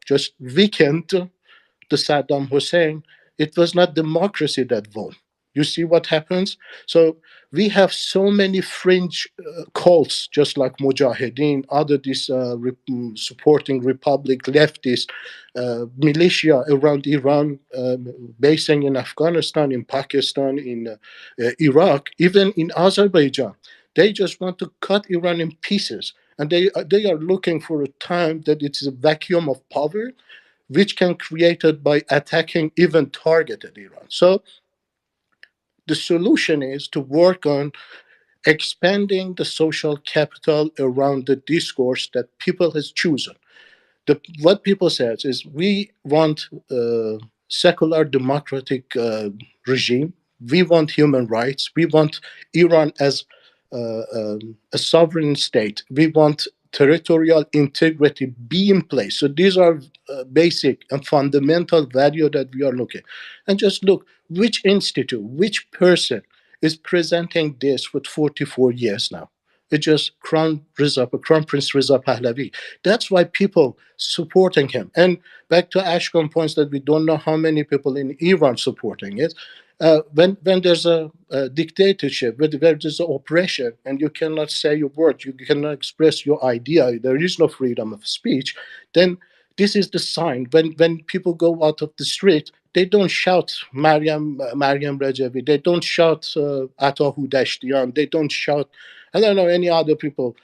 just weakened the Saddam Hussein. It was not democracy that won. You see what happens? So we have so many fringe cults, just like Mujahideen, other this supporting Republic leftist militia around Iran, basing in Afghanistan, in Pakistan, in Iraq, even in Azerbaijan. They just want to cut Iran in pieces, and they are looking for a time that it is a vacuum of power which can created by attacking even targeted Iran. So the solution is to work on expanding the social capital around the discourse that people has chosen. What people says is we want a secular democratic regime. We want human rights. We want Iran as a sovereign state. We want territorial integrity be in place. So these are basic and fundamental value that we are looking. And just look which institute, which person is presenting this for 44 years now. It's just Crown Prince Reza Pahlavi. That's why people supporting him. And back to Ashkan points that we don't know how many people in Iran supporting it. When there's a dictatorship, where there's an oppression, and you cannot say your word, you cannot express your idea, there is no freedom of speech, then this is the sign. When people go out of the street, they don't shout Mariam Rajavi, they don't shout Atahu Dashtian, they don't shout, I don't know, any other people,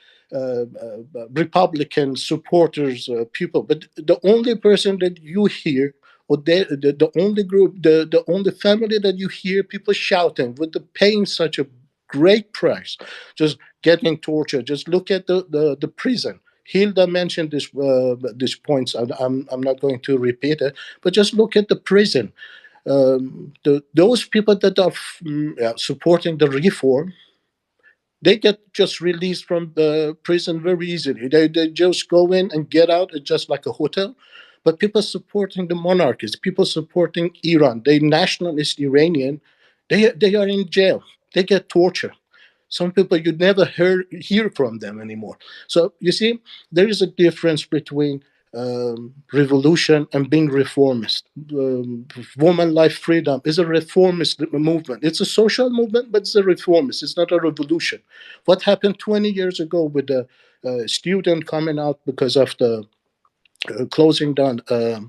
Republican supporters, people. But the only person that you hear, or the only group, the only family that you hear people shouting with the paying such a great price, just getting tortured. Just look at the prison. Hilda mentioned these points. I'm not going to repeat it, but just look at the prison. Those people that are supporting the reform, they get just released from the prison very easily. They just go in and get out. It's just like a hotel. But people supporting the monarchies, people supporting Iran, the nationalist Iranian, they are in jail. They get tortured. Some people you never hear from them anymore. So you see, there is a difference between revolution and being reformist. Woman life freedom is a reformist movement. It's a social movement, but it's a reformist. It's not a revolution. What happened 20 years ago with the student coming out because of the closing down a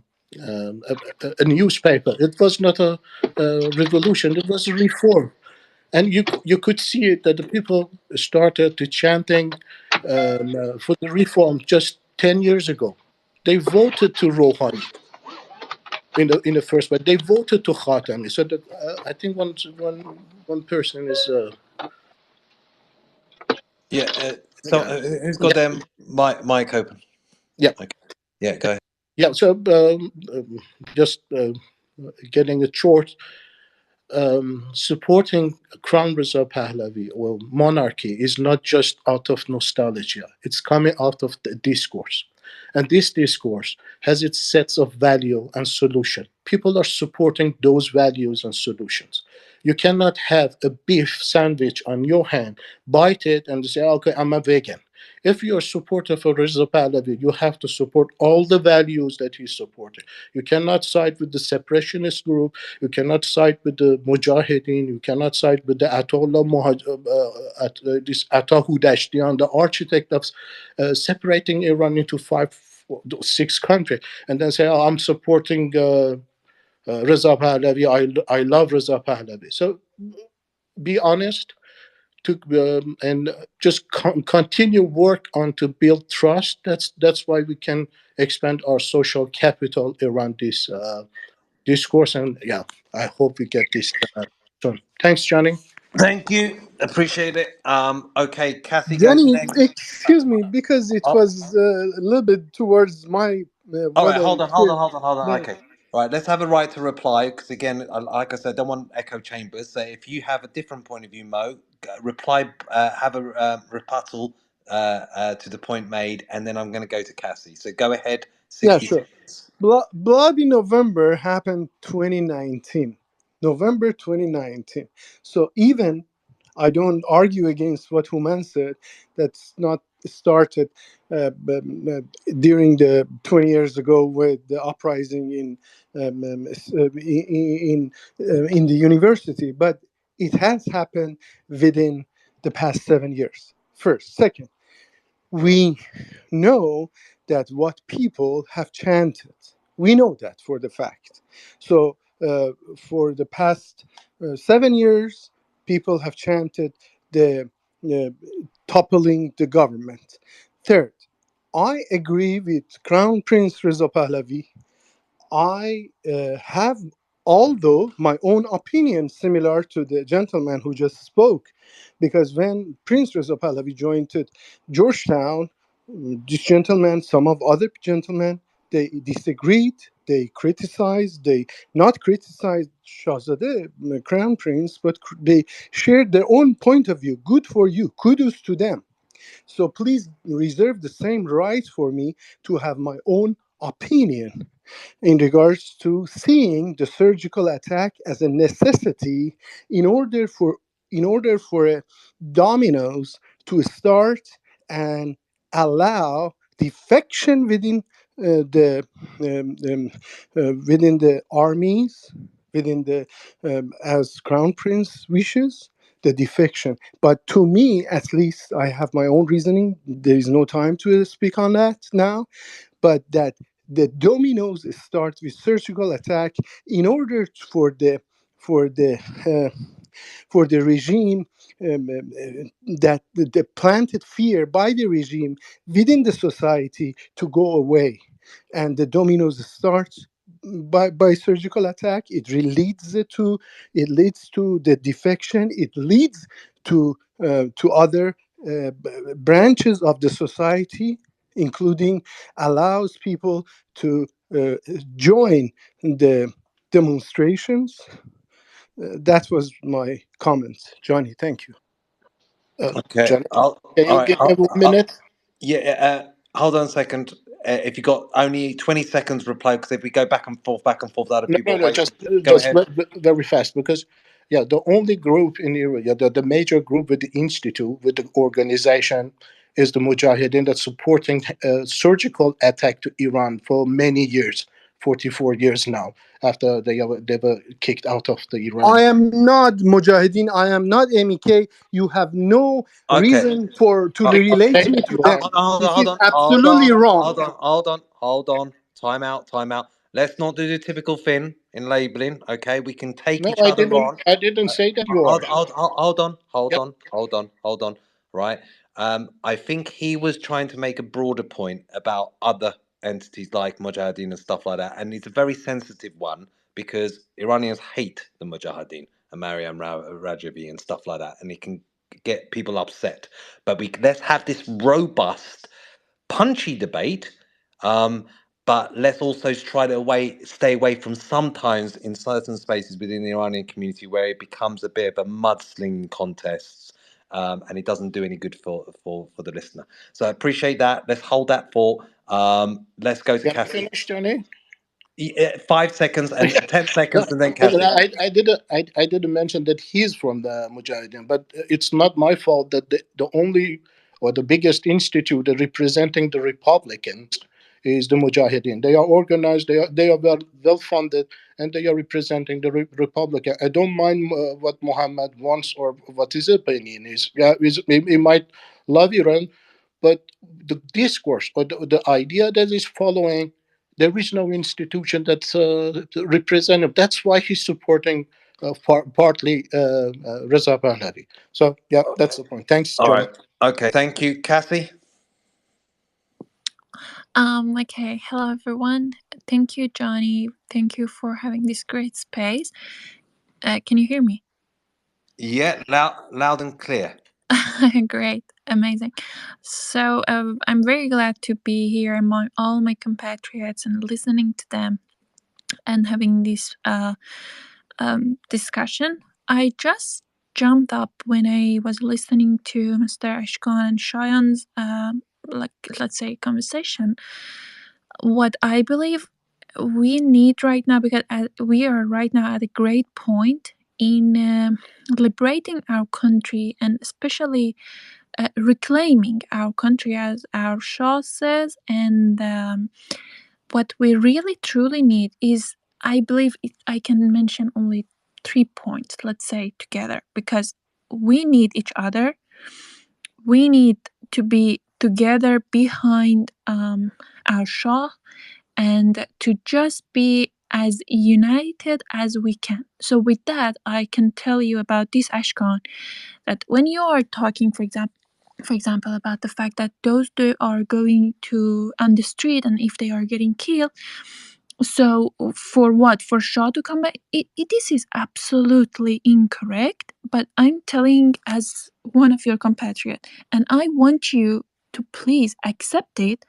newspaper? It was not a revolution. It was a reform. And you could see it that the people started to chanting for the reform just 10 years ago. They voted to Rouhani in the first place. They voted to Khatami. So that, I think one person is Yeah. So yeah who's got yeah their mic open? yeah Okay. Yeah. Go ahead. yeah. So just getting it short. Supporting Crown Reza Pahlavi or monarchy is not just out of nostalgia. It's coming out of the discourse. And this discourse has its sets of value and solution. People are supporting those values and solutions. You cannot have a beef sandwich on your hand, bite it, and say, okay, I'm a vegan. If you're a supporter for Reza Pahlavi, you have to support all the values that he's supporting. You cannot side with the separationist group. You cannot side with the Mujahideen. You cannot side with the Ayatollah, this Atahu Dashtian, the architect of separating Iran into six countries, and then say, "Oh, I'm supporting Reza Pahlavi. I love Reza Pahlavi." So be honest, to and just continue work on to build trust. That's why we can expand our social capital around this discourse. And yeah, I hope we get this soon. Thanks, Johnny. Thank you. Appreciate it. Okay, Kathy goes Johnny, next. excuse me, because it Oh, was a little bit towards my all what right. I hear. Hold on. But Okay. All right. Let's have a right to reply because again, like I said, I don't want echo chambers. So if you have a different point of view, Mo, reply. Have a rebuttal to the point made, and then I'm going to go to Cassie. So go ahead. yeah, 60 sure. seconds. Bloody November happened 2019, November 2019. So even I don't argue against what Human said. That's not started during the 20 years ago with the uprising in the university, but it has happened within the past 7 years. First, second, we know that what people have chanted. We know that for the fact. So, for the past 7 years, people have chanted the uh, toppling the government. Third, I agree with Crown Prince Reza Pahlavi. I have, although my own opinion similar to the gentleman who just spoke, because when Prince Reza Pahlavi joined Georgetown, this gentleman, some of other gentlemen, they disagreed, they criticized, they not criticized Shahzadeh, Crown Prince, but they shared their own point of view. Good for you, kudos to them. So please reserve the same right for me to have my own opinion in regards to seeing the surgical attack as a necessity in order for a dominoes to start and allow defection the within the armies, within the as crown prince wishes the defection. But to me, at least, I have my own reasoning. There is no time to speak on that now, but that the dominoes start with surgical attack in order for the uh, for the regime, that the planted fear by the regime within the society to go away, and the dominoes start by surgical attack. It leads to the defection. It leads to other branches of the society, including allows people to join the demonstrations. That was my comment, Johnny. Thank you. Okay. Johnny, I'll, can all you right. give me 1 minute? Yeah. Hold on a second. If you got only 20 seconds reply, because if we go back and forth, other No, people no, are no. waiting. Go Just ahead. very fast, because yeah, the only group in Iran, yeah, the major group with the institute, with the organization, is the Mujahideen that's supporting surgical attack to Iran for many years, 44 years now, after they were kicked out of the I Iran. am not Mujahideen. I am not MEK. You have no Okay. reason for to I'm not relate saying me that to you are. them. This is absolutely wrong. Hold on. Time out. Let's not do the typical thing in labeling. Okay, we can take No, each other on. I didn't say that you are. Hold Yeah. on. Right. I think he was trying to make a broader point about other entities like Mujahideen and stuff like that, and it's a very sensitive one because Iranians hate the Mujahideen and Mariam Rajavi and stuff like that, and it can get people upset. But let's have this robust, punchy debate. Um, but let's also try to stay away from sometimes in certain spaces within the Iranian community where it becomes a bit of a mudslinging contest, and it doesn't do any good for the listener. So I appreciate that. Let's hold that thought. Let's go to Can I Kathy. finish, Johnny? 5 seconds and 10 seconds, No, and then listen, Kathy. I didn't mention that he's from the Mujahideen, but it's not my fault that the only or the biggest institute representing the Republicans is the Mujahideen. They are organized, they are well funded, and they are representing the Republican. I don't mind what Muhammad wants or what his opinion is. Yeah, he might love Iran, but the discourse or the idea that is following, there is no institution that's representative. That's why he's supporting partly Reza Pahlavi. So yeah, that's the point. Thanks, All Johnny. right. Okay. Thank you, Kathy. Okay. Hello, everyone. Thank you, Johnny. Thank you for having this great space. Can you hear me? Yeah, loud and clear. Great. Amazing. So, I'm very glad to be here among all my compatriots and listening to them and having this discussion. I just jumped up when I was listening to Mr. Ashkan and Shayan's, like, let's say, conversation. What I believe we need right now, because we are right now at a great point in liberating our country, and especially reclaiming our country, as our Shah says. And what we really truly need is, I believe, I can mention only 3 points, let's say, together, because we need each other. We need to be together behind our Shah, and to just be as united as we can. So with that, I can tell you about this, Ashkan, that when you are talking, for example, about the fact that those two are going to on the street, and if they are getting killed, so for what? For Shah to come back? This is absolutely incorrect. But I'm telling as one of your compatriots, and I want you to please accept it.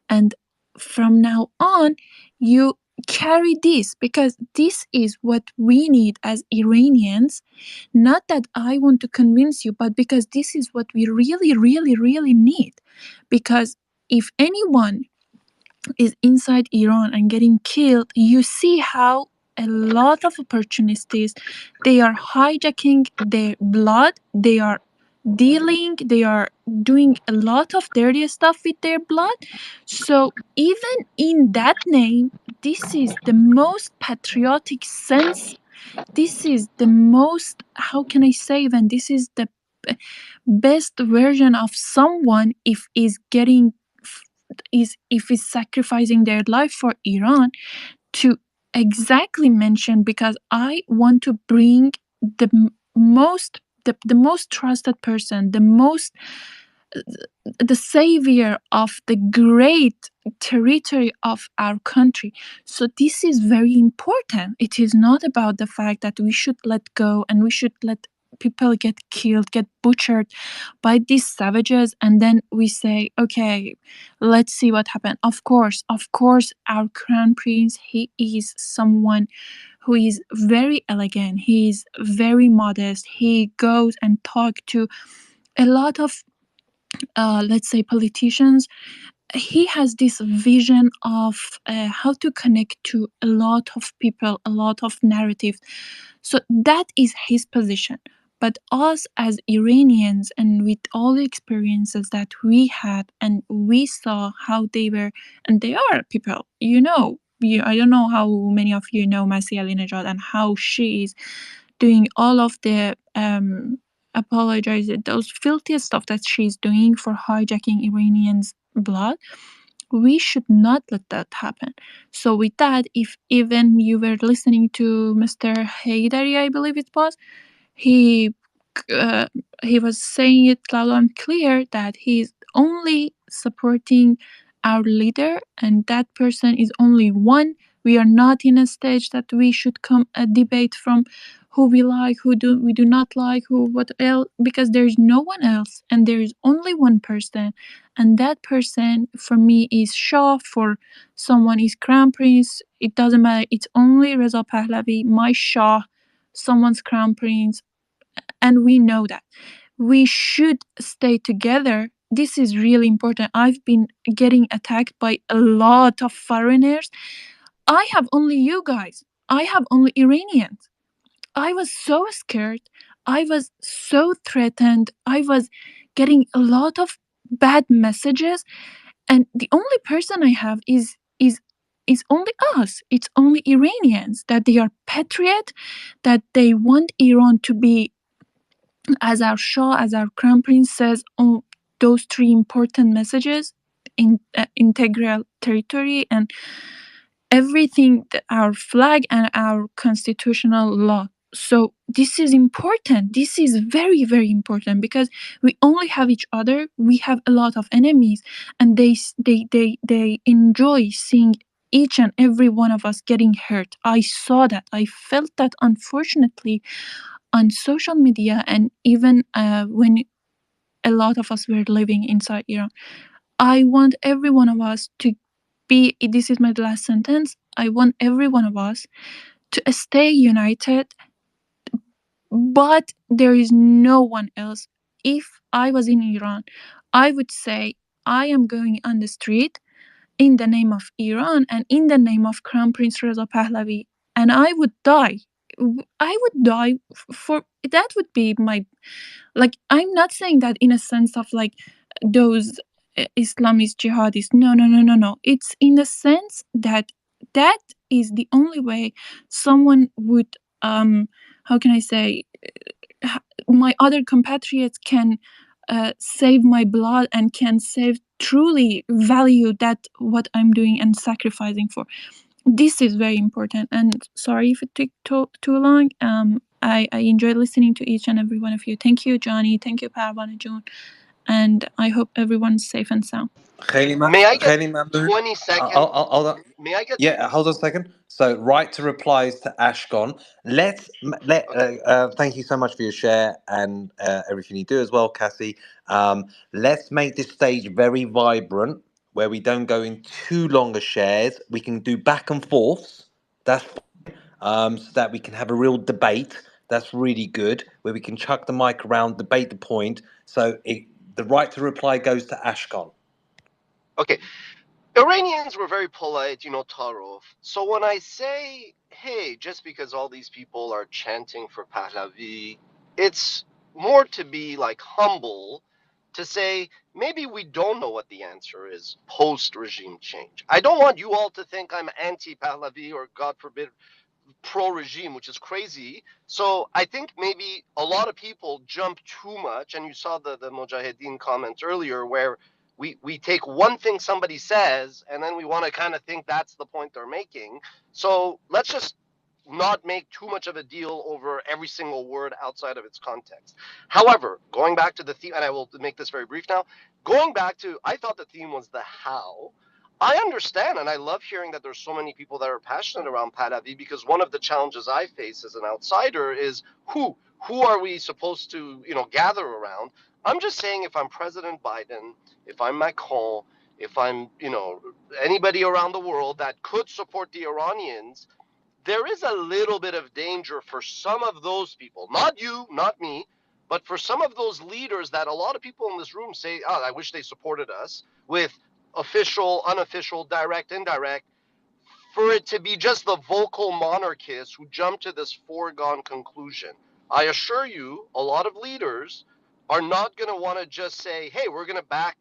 And from now on, you carry this, because this is what we need as Iranians. Not that I want to convince you, but because this is what we really, really, really need. Because if anyone is inside Iran and getting killed, you see how a lot of opportunities, they are hijacking their blood, they are dealing, they are doing a lot of dirty stuff with their blood. So even in that name, this is the most patriotic sense. This is the most, how can I say, even this is the best version of someone if is getting, is if is sacrificing their life for Iran, to exactly mention, because I want to bring the the most trusted person, the savior of the great territory of our country. So this is very important. It is not about the fact that we should let go and we should let people get killed, get butchered by these savages, and then we say, okay, let's see what happened. Of course, our crown prince, he is someone who is very elegant, he is very modest, he goes and talk to a lot of let's say politicians. He has this vision of how to connect to a lot of people, a lot of narratives. So that is his position. But us as Iranians, and with all the experiences that we had, and we saw how they were, and they are people, I don't know how many of you know Masih Alinejad, and how she is doing all of the apologize, those filthy stuff that she's doing for hijacking Iranians' blood. We should not let that happen. So with that, if even you were listening to Mr. Haydari, I believe it was, he uh, he was saying it loud and clear that he's only supporting our leader, and that person is only one. We are not in a stage that we should come a debate from who we like, who do we do not like, who what else, because there is no one else, and there is only one person, and that person for me is Shah. For someone is Crown Prince. It doesn't matter. It's only Reza Pahlavi, my Shah, someone's Crown Prince, and we know that we should stay together. This is really important. I've been getting attacked by a lot of foreigners. I have only you guys. I have only Iranians. I was so scared. I was so threatened. I was getting a lot of bad messages, and the only person I have is only us. It's only Iranians, that they are patriot, that they want Iran to be as our Shah, as our Crown Prince says, on those three important messages: in integral territory, and everything, our flag and our constitutional law. So this is important. This is very, very important, because we only have each other. We have a lot of enemies, and they enjoy seeing each and every one of us getting hurt. I saw that. I felt that, unfortunately, on social media, and even when a lot of us were living inside Iran. I want every one of us to be, this is my last sentence, I want every one of us to stay united, but there is no one else. If I was in Iran, I would say I am going on the street in the name of Iran and in the name of Crown Prince Reza Pahlavi, and I would die. I would die for that. Would be my Like, I'm not saying that in a sense of like those Islamist jihadists. No, no, no, no, no. It's in the sense that that is the only way someone would, how can I say, my other compatriots can save my blood and can save truly value that what I'm doing and sacrificing for. This is very important. And sorry if it took too long. I enjoyed listening to each and every one of you. Thank you, Johnny. Thank you, Parvana, June. And I hope everyone's safe and sound. May I get Khaili Mahmood. 20 seconds? Hold on. May I get Yeah, 20 hold on a seconds? second. So, right to replies to Ashgon. Okay. Thank you so much for your share and everything you do as well, Cassie. Let's make this stage very vibrant, where we don't go in too longer shares. We can do back and forths. That's so that we can have a real debate. That's really good, where we can chuck the mic around, debate the point. So, the right to reply goes to Ashgon. Okay. Iranians were very polite, Tarov. So when I say, hey, just because all these people are chanting for Pahlavi, it's more to be like humble to say, maybe we don't know what the answer is post regime change. I don't want you all to think I'm anti Pahlavi or, God forbid, pro regime, which is crazy. So I think maybe a lot of people jump too much, and you saw the Mujahideen comments earlier where we take one thing somebody says and then we want to kind of think that's the point they're making. So let's just not make too much of a deal over every single word outside of its context. However, going back to the theme, and I will make this very brief now, going back to, I thought the theme was the how. I understand, and I love hearing that there's so many people that are passionate around Pahlavi, because one of the challenges I face as an outsider is who are we supposed to gather around? I'm just saying, if I'm President Biden, if I'm Macron, if I'm anybody around the world that could support the Iranians, there is a little bit of danger for some of those people, not you, not me, but for some of those leaders that a lot of people in this room say, oh, I wish they supported us, with official, unofficial, direct, indirect, for it to be just the vocal monarchists who jump to this foregone conclusion. I assure you, a lot of leaders are not going to want to just say, hey, we're going to back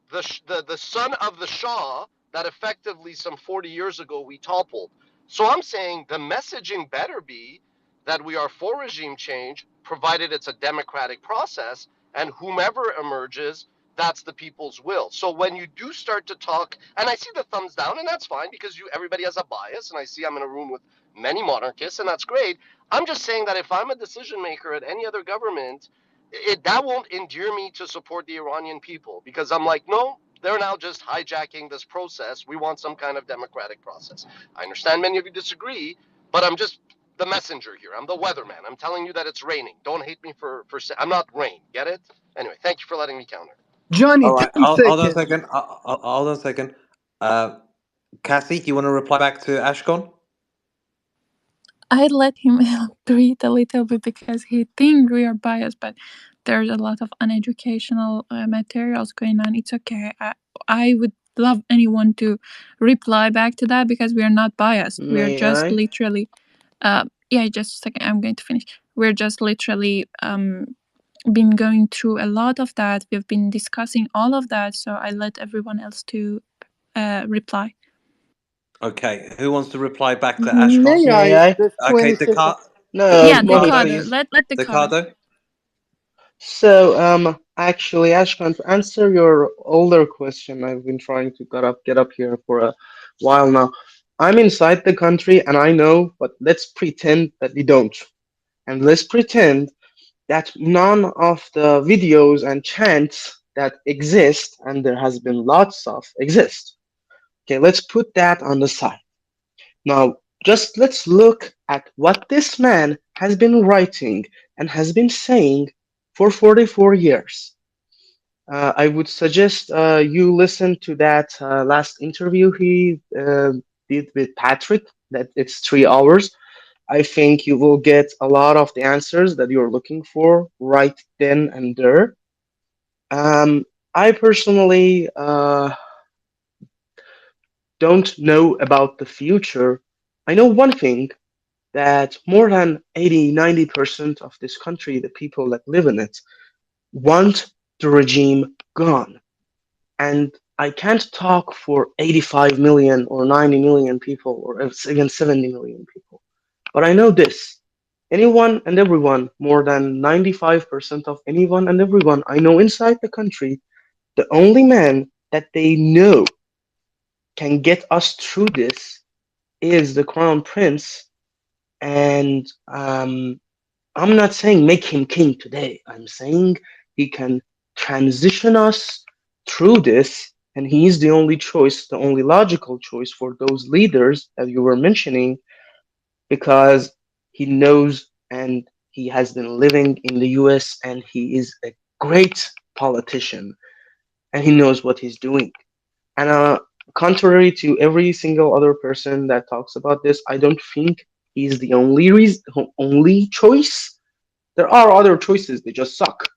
the son of the Shah that effectively some 40 years ago we toppled. So I'm saying the messaging better be that we are for regime change, provided it's a democratic process, and whomever emerges, that's the people's will. So when you do start to talk, and I see the thumbs down, and that's fine, because everybody has a bias, and I see I'm in a room with many monarchists, and that's great. I'm just saying that if I'm a decision maker at any other government, that won't endear me to support the Iranian people, because I'm like, no, they're now just hijacking this process. We want some kind of democratic process. I understand many of you disagree, but I'm just the messenger here. I'm the weatherman. I'm telling you that it's raining. Don't hate me for I'm not rain. Get it? Anyway, thank you for letting me counter. Johnny, All right, 10 hold on a seconds. second. Hold on a second. Cassie, do you want to reply back to Ashgon? I let him breathe a little bit because he thinks we are biased, but there's a lot of uneducational materials going on. It's okay. I would love anyone to reply back to that, because we are not biased. We are May just I? literally, yeah, just a second. I'm going to finish. We're just literally been going through a lot of that. We've been discussing all of that. So I let everyone else to reply. Okay, who wants to reply back to Ashgon? May May I? I? Just Okay, 20 seconds. Yeah, No, Mohi, Decado. Decado. please. Let Decado. Decado. So, actually, Ashkan, to answer your older question, I've been trying to get up here for a while now. I'm inside the country and I know, but let's pretend that we don't. And let's pretend that none of the videos and chants that exist, and there has been lots of, exist. Okay, let's put that on the side. Now, just let's look at what this man has been writing and has been saying for 44 years. I would suggest you listen to that last interview he did with Patrick, that it's 3 hours. I think you will get a lot of the answers that you're looking for right then and there. I personally don't know about the future. I know one thing, that more than 80, 90% of this country, the people that live in it, want the regime gone. And I can't talk for 85 million or 90 million people or even 70 million people. But I know this. Anyone and everyone, more than 95% of anyone and everyone I know inside the country, the only man that they know can get us through this is the crown prince. And I'm not saying make him king today. I'm saying he can transition us through this, and he's the only choice, the only logical choice for those leaders that you were mentioning, because he knows and he has been living in the US and he is a great politician and he knows what he's doing. And contrary to every single other person that talks about this, I don't think he's the only reason, only choice. There are other choices, they just suck.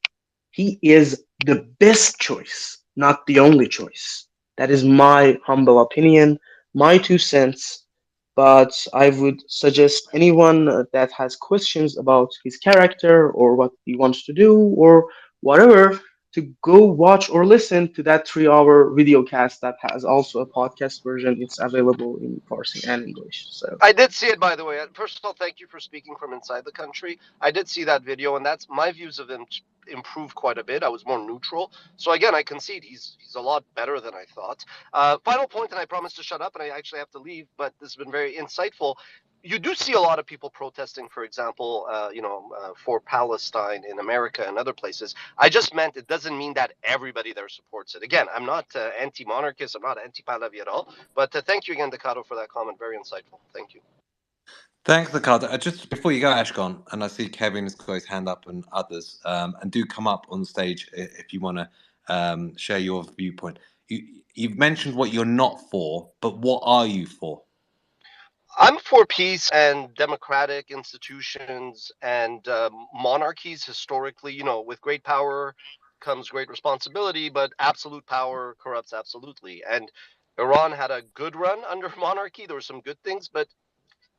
He is the best choice, not the only choice. That is my humble opinion, my 2 cents. But I would suggest anyone that has questions about his character or what he wants to do or whatever to go watch or listen to that 3 hour video cast that has also a podcast version. It's available in Farsi and English. So I did see it, by the way. First of all, thank you for speaking from inside the country. I did see that video, and that's my views of him improved quite a bit. I was more neutral. So again, I concede he's a lot better than I thought. Final point, and I promise to shut up, and I actually have to leave, but this has been very insightful. You do see a lot of people protesting, for example, for Palestine in America and other places. I just meant it doesn't mean that everybody there supports it. Again, I'm not anti-monarchist. I'm not anti-Pahlavi at all. But thank you again, Decado, for that comment. Very insightful. Thank you. Thanks, Ricardo. Just before you go, Ashkan, and I see Kevin's got his hand up and others, and do come up on stage if you want to share your viewpoint. You've mentioned what you're not for, but what are you for? I'm for peace and democratic institutions and monarchies historically. With great power comes great responsibility, but absolute power corrupts absolutely. And Iran had a good run under monarchy. There were some good things, but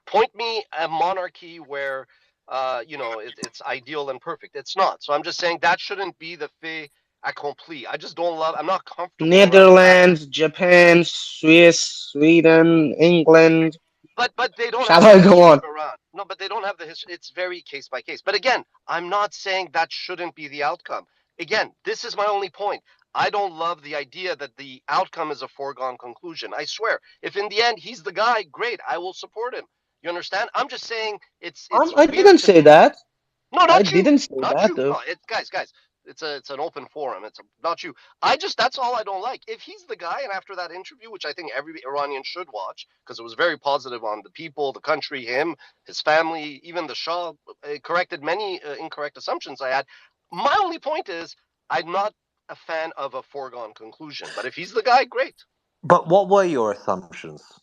point me a monarchy where it's ideal and perfect. It's not. So I'm just saying that shouldn't be the fait accompli. I just don't love. I'm not comfortable around the fact. Netherlands, Japan, Swiss, Sweden, England. But they don't Shall have the I go history on? of Iran. No, but they don't have the history. It's very case by case. But again, I'm not saying that shouldn't be the outcome. Again, this is my only point. I don't love the idea that the outcome is a foregone conclusion. I swear, if in the end he's the guy, great, I will support him. You understand? I'm just saying it's I weird didn't to say me. that. No, I not you. didn't say Not that you. though. No, guys. It's an open forum. Not you. That's all I don't like. If he's the guy, and after that interview, which I think every Iranian should watch, because it was very positive on the people, the country, him, his family, even the Shah, corrected many incorrect assumptions I had. My only point is, I'm not a fan of a foregone conclusion. But if he's the guy, great. But what were your assumptions?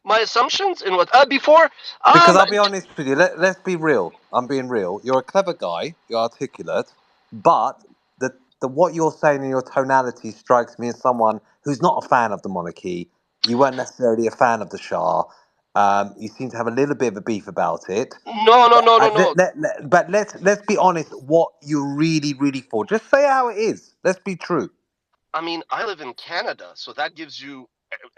My assumptions in what before Because um I'll be honest with you, let's be real. I'm being real. You're a clever guy, you're articulate, but the what you're saying in your tonality strikes me as someone who's not a fan of the monarchy. You weren't necessarily a fan of the Shah. You seem to have a little bit of a beef about it. no no no no no. But let's be honest. What you're really for? Just say how it is. Let's be true. I mean, I live in Canada, so that gives you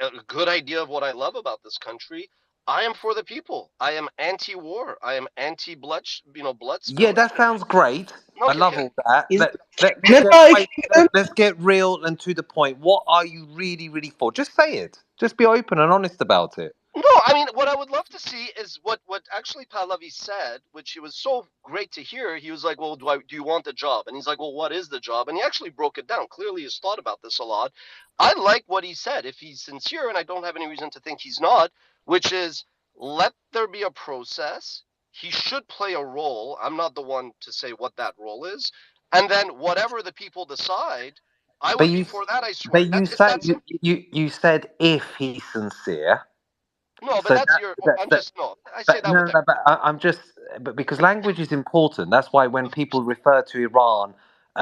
a good idea of what I love about this country. I am for the people. I am anti-war. I am anti-blood Yeah, spilling. that sounds great. I Okay, love all that. Is Let's Canada get a wait. kingdom? Let's get real and to the point. What are you really for? Just say it. Just be open and honest about it. no, I mean, what I would love to see is what actually Pahlavi said, which it was so great to hear. He was like, "Well, do you want the job?" And he's like, "Well, what is the job?" And he actually broke it down. Clearly, he's thought about this a lot. I like what he said. If he's sincere, and I don't have any reason to think he's not, which is let there be a process. He should play a role. I'm not the one to say what that role is. And then whatever the people decide, I But would be you, for that. I but swear. you That it's say that simple. you said if he's sincere. No, but So that's your. I'm that just no. I say but that with no, but I'm just but because language is important. That's why when people refer to Iran,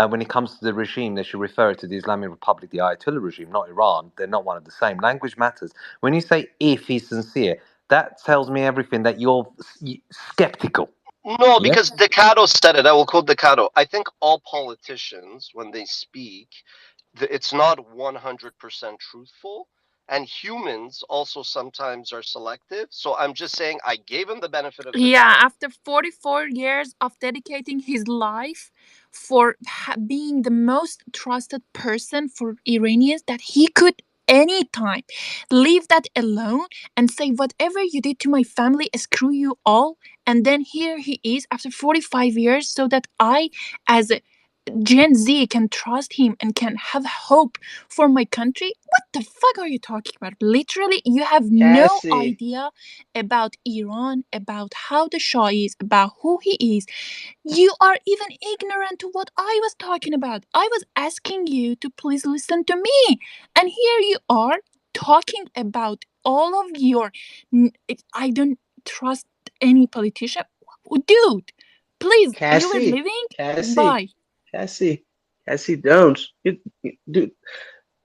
when it comes to the regime, they should refer to the Islamic Republic, the Ayatollah regime, not Iran. They're not one of the same. Language matters. When you say if he's sincere, that tells me everything that you're skeptical. No, because Yes. Decado said it. I will quote Decado. I think all politicians, when they speak, it's not 100% truthful. And humans also sometimes are selective. So I'm just saying I gave him the benefit of the Yeah, doubt. after 44 years of dedicating his life for being the most trusted person for Iranians, that he could anytime leave that alone and say, whatever you did to my family, screw you all. And then here he is after 45 years, so that I, as a Gen Z, can trust him and can have hope for my country. What the fuck are you talking about? Literally, you have no Cassie, idea about Iran, about how the Shah is, about who he is. You are even ignorant to what I was talking about. I was asking you to please listen to me. And here you are talking about all of your. I don't trust any politician. Dude, please, you were Cassie, living? Cassie, Bye. Cassie, Cassie, don't. Dude,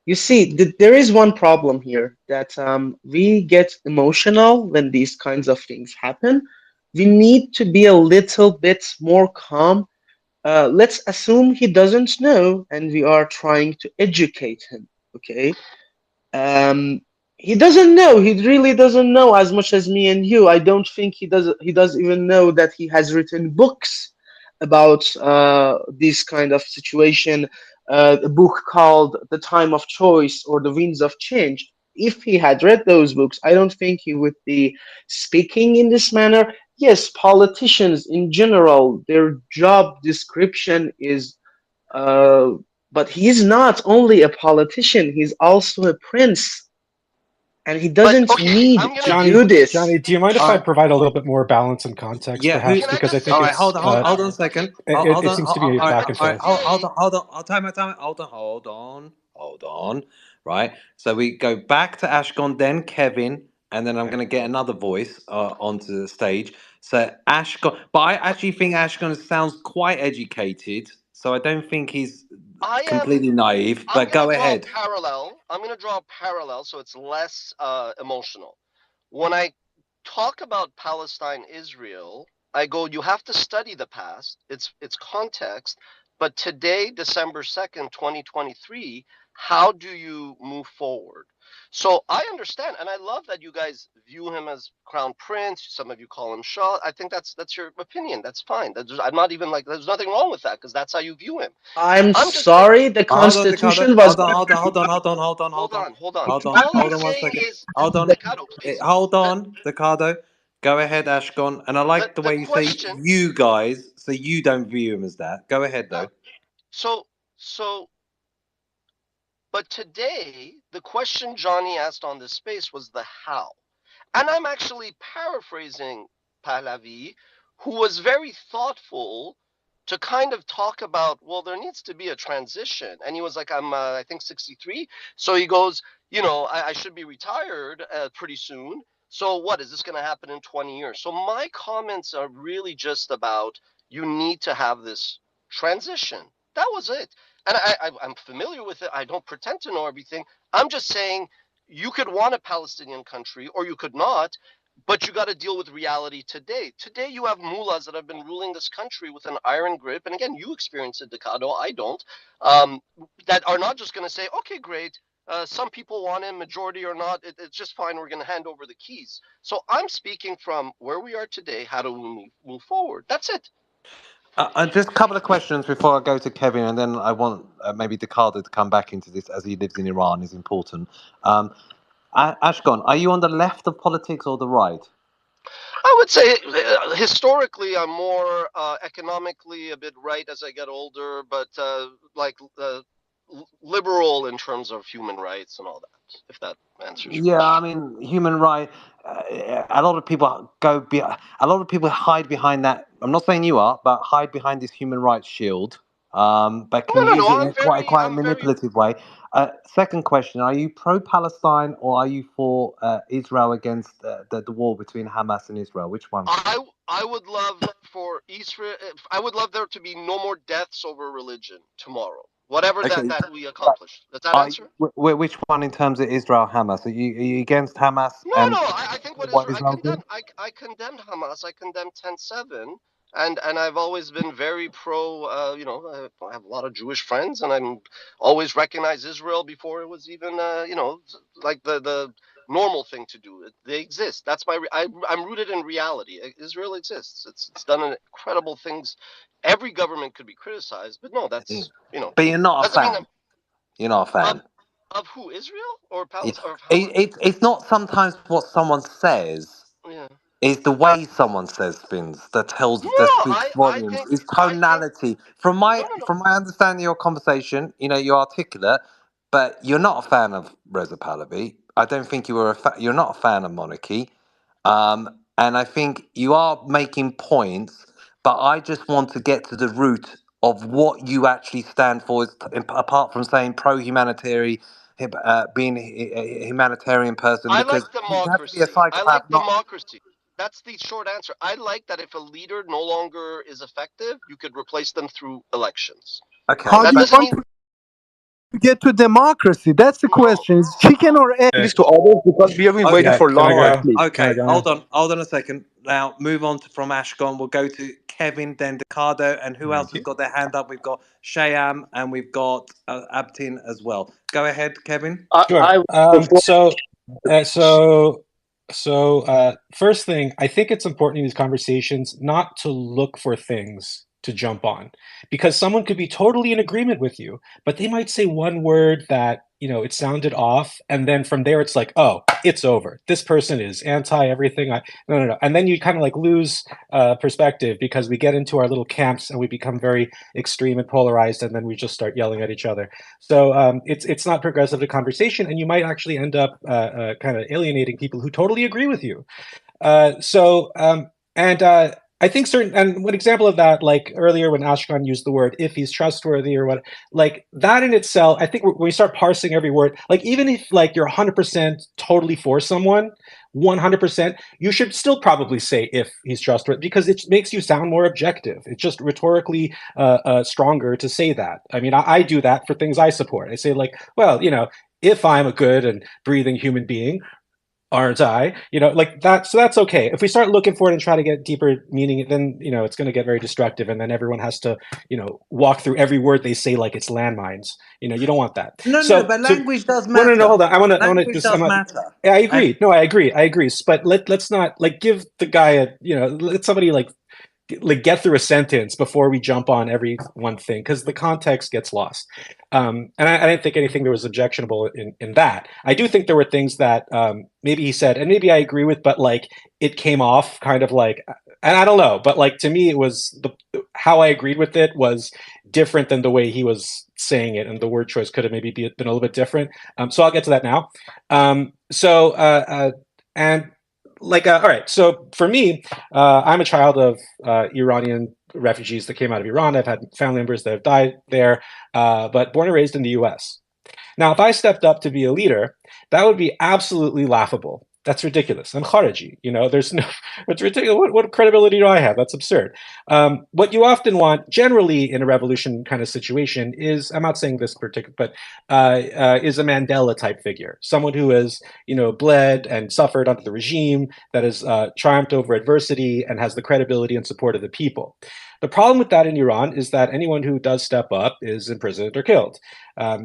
you see, there is one problem here that we get emotional when these kinds of things happen. We need to be a little bit more calm. Let's assume he doesn't know, and we are trying to educate him. Okay, um, he doesn't know. He really doesn't know as much as me and you. I don't think he does. He does even know that he has written books about this kind of situation. A book called "The Time of Choice" or "The Winds of Change." If he had read those books, I don't think he would be speaking in this manner. Yes, politicians in general, their job description is uh, but he's not only a politician, he's also a prince, and he But doesn't okay, need I'm to gonna. do this. Johnny, do you mind if All I right. provide a little bit more balance and context, Yeah. Who? perhaps? Can I Because I just think All say? right. it's Hold on a second. it seems to be All On right. the back and All right. forth. today, Hold on. Time. Hold on. Right. So we go back to Ashgon, then Kevin, and then I'm going to get another voice onto the stage. So Ashgon, but I actually think Ashgon sounds quite educated. So I don't think he's I am. completely naive. I'm But gonna go draw a ahead. parallel. I'm gonna draw a parallel so it's less emotional. When I talk about Palestine, Israel, I go, you have to study the past, its context, but today, December 2nd, 2023, how do you move forward? So I understand, and I love that you guys view him as crown prince. Some of you call him Shah. I think that's your opinion. That's fine. I'm not even like there's nothing wrong with that because that's how you view him. I'm I'm just saying. sorry, the Hold on, Ricardo. Constitution was. Hold on. Hold on. All I'm Hold on one saying second. is, Hold on. Decado, please. Hold The on, Ricardo. Go ahead, Ashgon. And I the like the the way you say question. you guys, so you don't view him as that. Go ahead, Uh, though. so so but today, the question Johnny asked on this space was the how. And I'm actually paraphrasing Pahlavi, who was very thoughtful to kind of talk about, well, there needs to be a transition. And he was like, I think, 63. So he goes, I should be retired pretty soon. So what is this going to happen in 20 years? So my comments are really just about you need to have this transition. That was it. And I'm familiar with it. I don't pretend to know everything. I'm just saying you could want a Palestinian country or you could not, but you got to deal with reality today. Today, you have mullahs that have been ruling this country with an iron grip. And again, you experience it, Decado. I don't. Um, that are not just going to say, okay, great. Some people want him, majority or not. It's just fine. We're going to hand over the keys. So I'm speaking from where we are today. How do we move forward? That's it. Just a couple of questions before I go to Kevin, and then I want maybe Ricardo to come back into this as he lives in Iran is important. Um, Ashgon, are you on the left of politics or the right? I would say historically, I'm more economically a bit right as I get older, but liberal in terms of human rights and all that. If that answers your Yeah, I question. mean, human right. A lot of people a lot of people hide behind that. I'm not saying you are, but hide behind this human rights shield. But No, can no, use no. it in quite a I'm very. manipulative way. Second question: are you pro-Palestine or are you for Israel against the war between Hamas and Israel? Which one? I would love for Israel. I would love there to be no more deaths over religion tomorrow. Whatever that Okay. that we accomplish. Does that Are answer? which one in terms of Israel Hamas? Are you against Hamas No, and no. I think what what Israel. I Israel did? condemned. I condemned Hamas. I condemned 10/7. and I've always been very pro. I have a lot of Jewish friends, and I'm always recognize Israel before it was even like the normal thing to do. They exist. That's I'm rooted in reality. Israel exists. It's done incredible things. Every government could be criticized, but no, Yeah. that's But you're not a doesn't mean fan. You're not a of fan. of who, Israel or Yeah. Palestine or Hamas. It's not sometimes what someone says. Yeah. It's the way someone says things No, that no, speaks I volumes. think It's I think tonality. From no, my no, no. from my understanding of your conversation, you're articulate, but you're not a fan of Reza Pahlavi. I don't think you're not a fan of monarchy. And I think you are making points, but I just want to get to the root of what you actually stand for, apart from saying pro-humanitarian, being a humanitarian person, I because like you have to be a democracy. I psychopath, like not democracy. That's the short answer. I like that if a leader no longer is effective, you could replace them through elections. okay. How That do you doesn't want mean to get to democracy? That's the no. question. Is chicken or egg? This to others because we have been waiting Okay. for Can I long time, go? please. Can I Okay, go now? hold on a second. Now move on from Ashgon. We'll go to Kevin, then Ricardo, and who else Thank has you. got their hand up? We've got Shayam and we've got Abtin as well. Go ahead, Kevin. Sure. I before Uh, so, first thing, I think it's important in these conversations not to look for things to jump on, because someone could be totally in agreement with you, but they might say one word that it sounded off, and then from there it's like, oh, it's over. This person is anti everything. No, no, no, and then you kind of like lose perspective because we get into our little camps and we become very extreme and polarized, and then we just start yelling at each other. So it's not progressive to conversation, and you might actually end up kind of alienating people who totally agree with you. And I think certain, and one example of that, like earlier when Ashkan used the word if he's trustworthy or what, like that in itself, I think when we start parsing every word, like even if like you're 100% totally for someone, 100%, you should still probably say if he's trustworthy because it makes you sound more objective. It's just rhetorically stronger to say that. I mean, I do that for things I support. I say like, well, if I'm a good and breathing human being, aren't I? Like that. So that's okay. If we start looking for it and try to get deeper meaning, then it's going to get very destructive, and then everyone has to walk through every word they say like it's landmines. You don't want that. No, no, So but language does well, no, no, matter. hold on. I want to Language just. I'm does not. matter. Yeah, I And agree. No, I agree. But let's not like give the guy let somebody like get through a sentence before we jump on every one thing because the context gets lost. And I didn't think anything that was objectionable in that. I do think there were things that maybe he said, and maybe I agree with, but like it came off kind of like, and I don't know, but like to me, it was how I agreed with it was different than the way he was saying it, and the word choice could have maybe been a little bit different. So I'll get to that now. And like, all right. So for me, I'm a child of Iranian refugees that came out of Iran. I've had family members that have died there, but born and raised in the US. Now, if I stepped up to be a leader, that would be absolutely laughable. That's ridiculous. I'm Khariji. There's no, it's ridiculous. What credibility do I have? That's absurd. What you often want, generally in a revolution kind of situation, is I'm not saying this particular, but is a Mandela type figure, someone who has bled and suffered under the regime, that has triumphed over adversity and has the credibility and support of the people. The problem with that in Iran is that anyone who does step up is imprisoned or killed.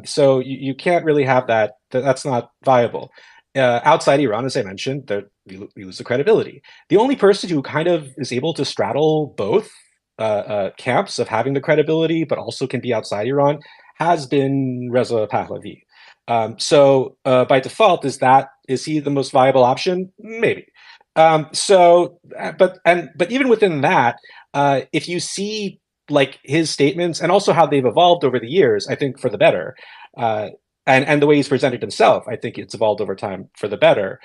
So you can't really have that. That's not viable. Outside Iran, as I mentioned, you lose the credibility. The only person who kind of is able to straddle both camps of having the credibility, but also can be outside Iran, has been Reza Pahlavi. By default, is he the most viable option? Maybe. But even within that, if you see like his statements and also how they've evolved over the years, I think for the better. And the way he's presented himself, I think it's evolved over time for the better.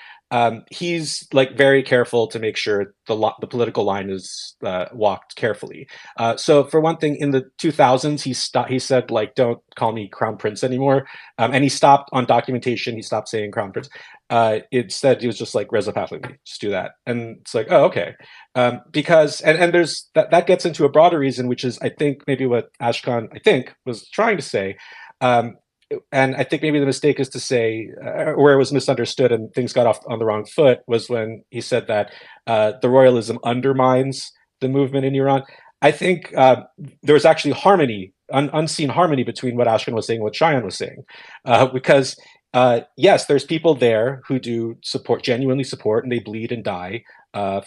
He's like very careful to make sure the political line is walked carefully. So for one thing, in the 2000s, he said like, "Don't call me Crown Prince anymore," and he stopped on documentation. He stopped saying Crown Prince. Instead, he was just like Reza Pahlavi. Just do that, and it's like, oh, okay. Because there's that gets into a broader reason, which is I think maybe what Ashkan I think was trying to say. And I think maybe the mistake is to say where it was misunderstood and things got off on the wrong foot was when he said that the royalism undermines the movement in Iran, I think there was actually harmony, unseen harmony between what Ashkan was saying and what Cheyenne was saying, because yes, there's people there who do support, genuinely support, and they bleed and die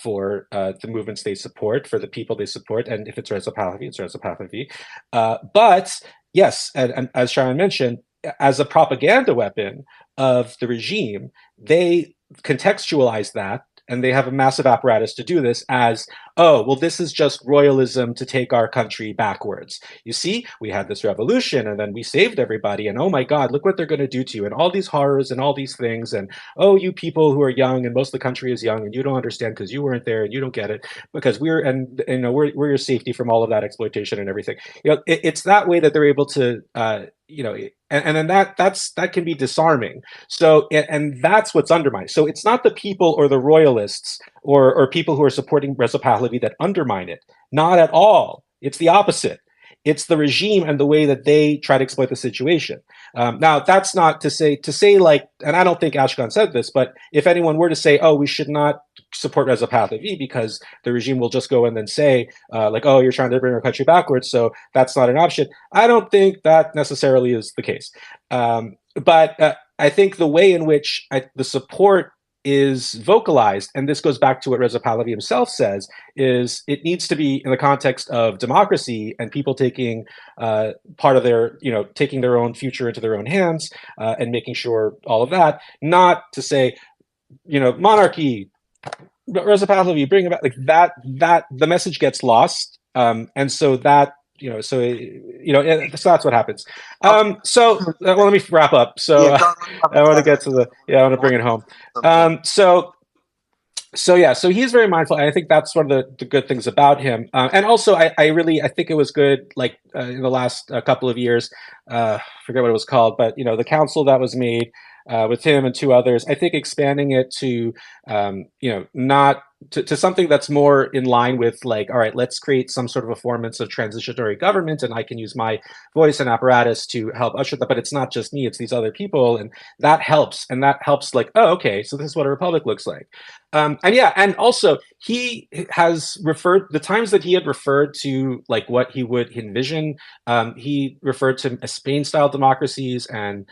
for the movements they support, for the people they support, and if it's Reza Pahlavi, it's Reza Pahlavi. But yes, and as Cheyenne mentioned, as a propaganda weapon of the regime, they contextualize that, and they have a massive apparatus to do this as, oh, well, this is just royalism to take our country backwards. You see, we had this revolution and then we saved everybody, and oh my God, look what they're going to do to you, and all these horrors and all these things, and oh, you people who are young, and most of the country is young, and you don't understand because you weren't there and you don't get it, because we're your safety from all of that exploitation and everything. It's that way that they're able to and then that can be disarming. So and that's what's undermined. So it's not the people or the royalists or people who are supporting Reza Pahlavi that undermine it. Not at all. It's the opposite. It's the regime and the way that they try to exploit the situation. Now, that's not to say like, and I don't think Ashkan said this, but if anyone were to say, oh, we should not support Reza Pahlavi because the regime will just go and then say, like, oh, you're trying to bring our country backwards, so that's not an option. I don't think that necessarily is the case. But I think the way in which the support is vocalized, and this goes back to what Reza Pahlavi himself says, is it needs to be in the context of democracy and people taking part of their, taking their own future into their own hands and making sure all of that, not to say, monarchy, Reza Pahlavi, bring it back, like that the message gets lost. And so that, so that's what happens. So let me wrap up. So I want to get to I want to bring it home. So he's very mindful, and I think that's one of the good things about him. And also, I think it was good, like in the last couple of years, forget what it was called, but the council that was made with him and two others, I think expanding it to not to something that's more in line with, like, all right, let's create some sort of a formance of transitionary government, and I can use my voice and apparatus to help usher that, but it's not just me, it's these other people, and that helps. Like, oh, okay, so this is what a republic looks like. And also he has referred, the times that he had referred to like what he would envision, he referred to Spain-style democracies and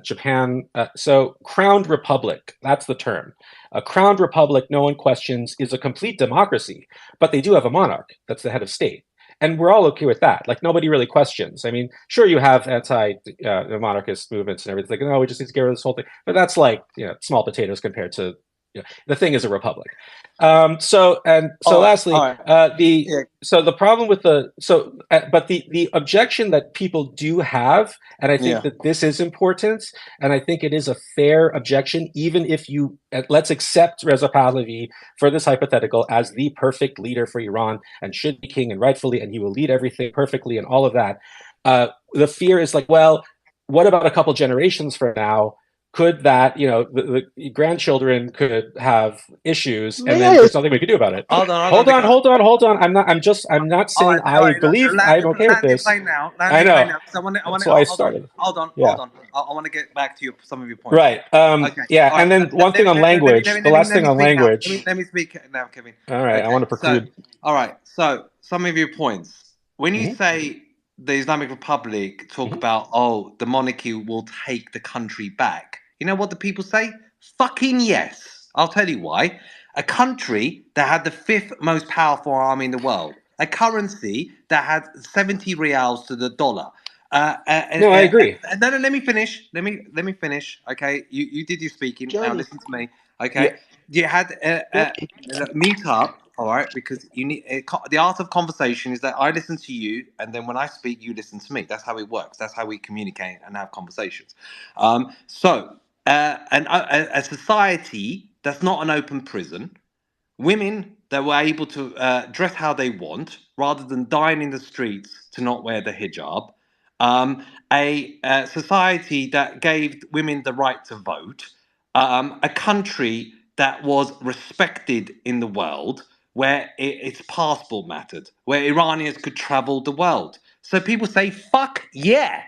Japan. So crowned republic, that's the term. A crowned republic, no one questions, is a complete democracy, but they do have a monarch that's the head of state. And we're all okay with that. Like, nobody really questions. I mean, sure, you have anti-monarchist movements and everything. Like, no, we just need to get rid of this whole thing. But that's like, small potatoes compared to, the thing is a republic. Lastly, the problem with but the objection that people do have, and I think that this is important, and I think it is a fair objection, even if let's accept Reza Pahlavi for this hypothetical as the perfect leader for Iran and should be king and rightfully, and he will lead everything perfectly and all of that. The fear is like, well, what about a couple generations from now? Could that, the grandchildren could have issues, and then there's nothing we could do about it. Hold on. I'm not saying I'm okay with this. I know. That's why I started. Hold on. I want to get back to some of your points. Right. And then one thing on language. The last thing on language. Let me speak now, Kevin. All right. I want to preclude. All right. So some of your points. When you say the Islamic Republic talk about, the monarchy will take the country back. You know what the people say? Fucking yes. I'll tell you why. A country that had the 5th most powerful army in the world. A currency that had 70 reals to the dollar. No, I agree. No, let me finish. Let me finish. Okay, you did your speaking. Johnny. Now listen to me. Okay, you had meet up. All right, because you need the art of conversation is that I listen to you, and then when I speak, you listen to me. That's how it works. That's how we communicate and have conversations. A society that's not an open prison, women that were able to dress how they want rather than dying in the streets to not wear the hijab, a society that gave women the right to vote, a country that was respected in the world, where its passport mattered, where Iranians could travel the world. So people say, fuck yeah!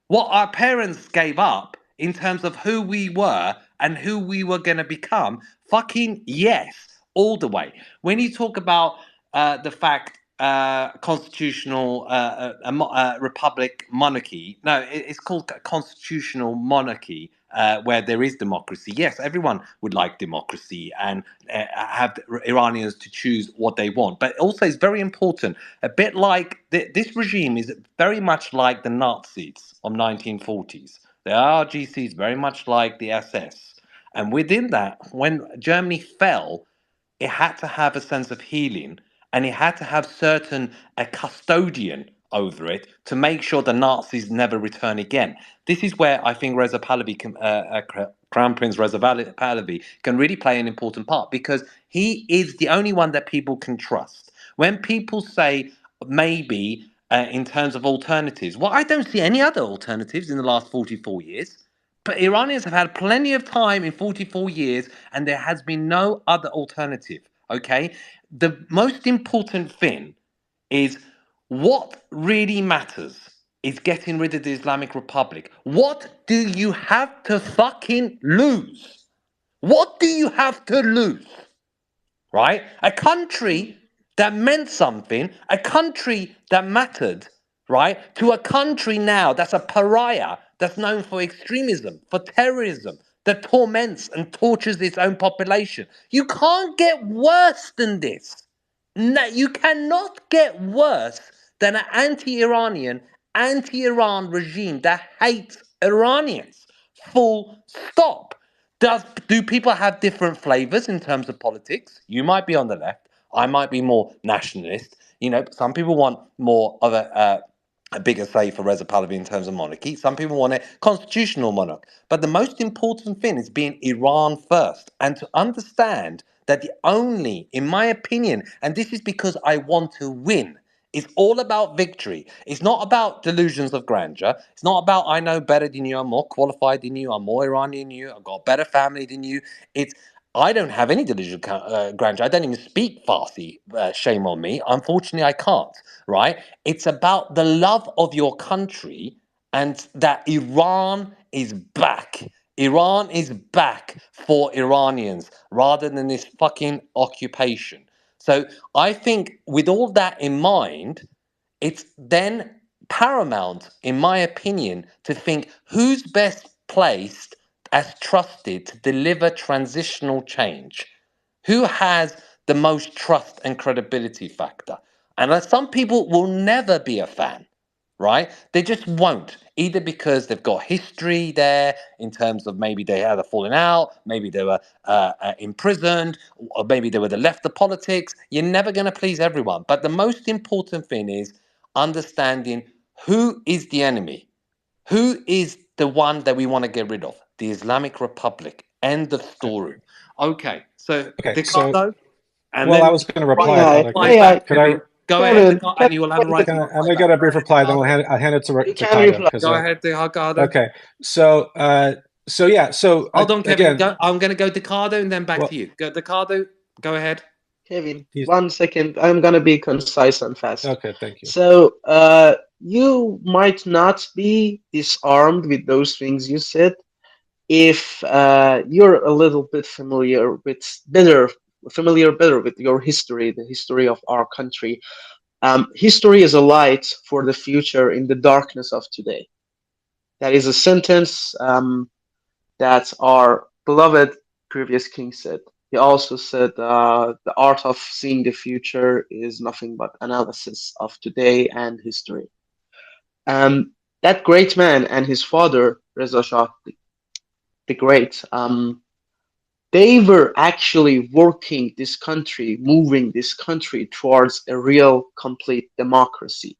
What our parents gave up in terms of who we were and who we were going to become, fucking yes, all the way. When you talk about the fact constitutional republic monarchy. No, it's called constitutional monarchy. Where there is democracy, yes, everyone would like democracy and have Iranians to choose what they want. But also, it's very important. A bit like this regime is very much like the Nazis of 1940s. The RGC is very much like the SS. And within that, when Germany fell, it had to have a sense of healing, and it had to have certain a custodian over it to make sure the Nazis never return again. This is where I think Reza Pahlavi Crown Prince Reza Pahlavi can really play an important part, because he is the only one that people can trust. When people say maybe in terms of alternatives, well, I don't see any other alternatives in the last 44 years. But Iranians have had plenty of time in 44 years, and there has been no other alternative. Okay? The most important thing is what really matters is getting rid of the Islamic Republic. What do you have to fucking lose? What do you have to lose? Right? A country that meant something, a country that mattered, right? To a country now that's a pariah, that's known for extremism, for terrorism, that torments and tortures its own population. You can't get worse than this. No, you cannot get worse than an anti-Iranian, anti-Iran regime that hates Iranians. Full stop. Do people have different flavors in terms of politics? You might be on the left. I might be more nationalist. You know, some people want more of a bigger say for Reza Pahlavi in terms of monarchy. Some people want a constitutional monarch. But the most important thing is being Iran first, and to understand that the only, in my opinion, and this is because I want to win, it's all about victory. It's not about delusions of grandeur. It's not about I know better than you, I'm more qualified than you, I'm more Iranian than you, I've got a better family than you. It's I don't have any delusion of grandeur. I don't even speak Farsi. Shame on me. Unfortunately, I can't. Right? It's about the love of your country, and that Iran is back. Iran is back for Iranians rather than this fucking occupation. So I think with all that in mind, it's then paramount, in my opinion, to think who's best placed as trusted to deliver transitional change. Who has the most trust and credibility factor? And some people will never be a fan, right? They just won't, either because they've got history there in terms of maybe they had a falling out, maybe they were imprisoned, or maybe they were the left of politics. You're never going to please everyone. But the most important thing is understanding who is the enemy, who is the one that we want to get rid of. The Islamic Republic. End of story. Okay, so Okay, so Ricardo, and well, I then was going to right reply May to I? other. reply May I? back, Could I? Kevin. Go ahead, Kevin, Ricardo, Kevin, and you will have a one right to second. Can reply I back. get a Go brief ahead, reply? Then Ricardo. I'll hand it to You to can Kado reply. because Go ahead, Ricardo. okay. So yeah. So Hold on, Kevin. again, I'm going to go Ricardo and then back well, to you. Go, Ricardo. Go ahead. Kevin, he's 1 second. I'm gonna be concise and fast. okay. Thank you. So, you might not be disarmed with those things you said if you're a little bit familiar better with your history, the history of our country. History is a light for the future in the darkness of today. That is a sentence that our beloved previous king said. He also said, the art of seeing the future is nothing but analysis of today and history. That great man and his father, Reza Shah the Great, they were actually working this country, moving this country towards a real, complete democracy.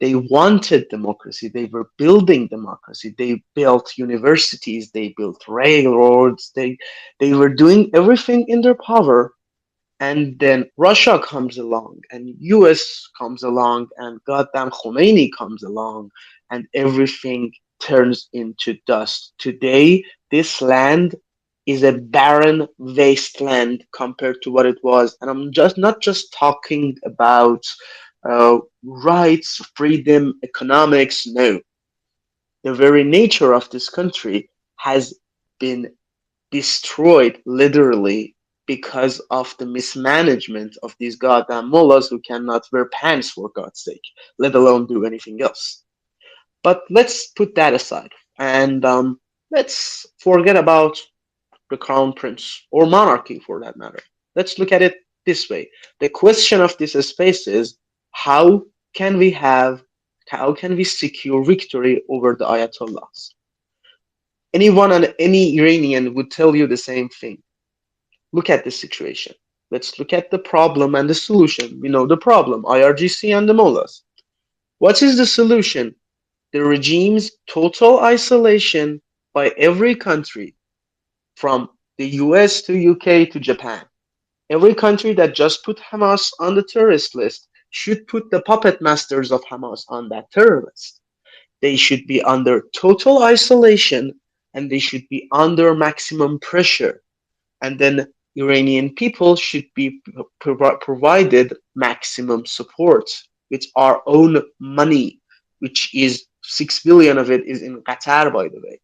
They wanted democracy. They were building democracy. They built universities. They built railroads. They were doing everything in their power. And then Russia comes along, and US comes along, and goddamn Khomeini comes along, and everything turns into dust. Today, this land is a barren wasteland compared to what it was. And I'm just not just talking about rights, freedom, economics. No, the very nature of this country has been destroyed literally because of the mismanagement of these goddamn mullahs who cannot wear pants for God's sake, let alone do anything else. But let's put that aside and let's forget about the crown prince or monarchy for that matter. Let's look at it this way. The question of this space is how can we secure victory over the Ayatollahs? Anyone and any Iranian would tell you the same thing. Look at this situation. Let's look at the problem and the solution. We know the problem, IRGC and the mullahs. What is the solution? The regime's total isolation by every country, from the US to UK to Japan. Every country that just put Hamas on the terrorist list should put the puppet masters of Hamas on that terror list. They should be under total isolation and they should be under maximum pressure. And then Iranian people should be provided maximum support with our own money, which is 6 billion of it is in Qatar, by the way.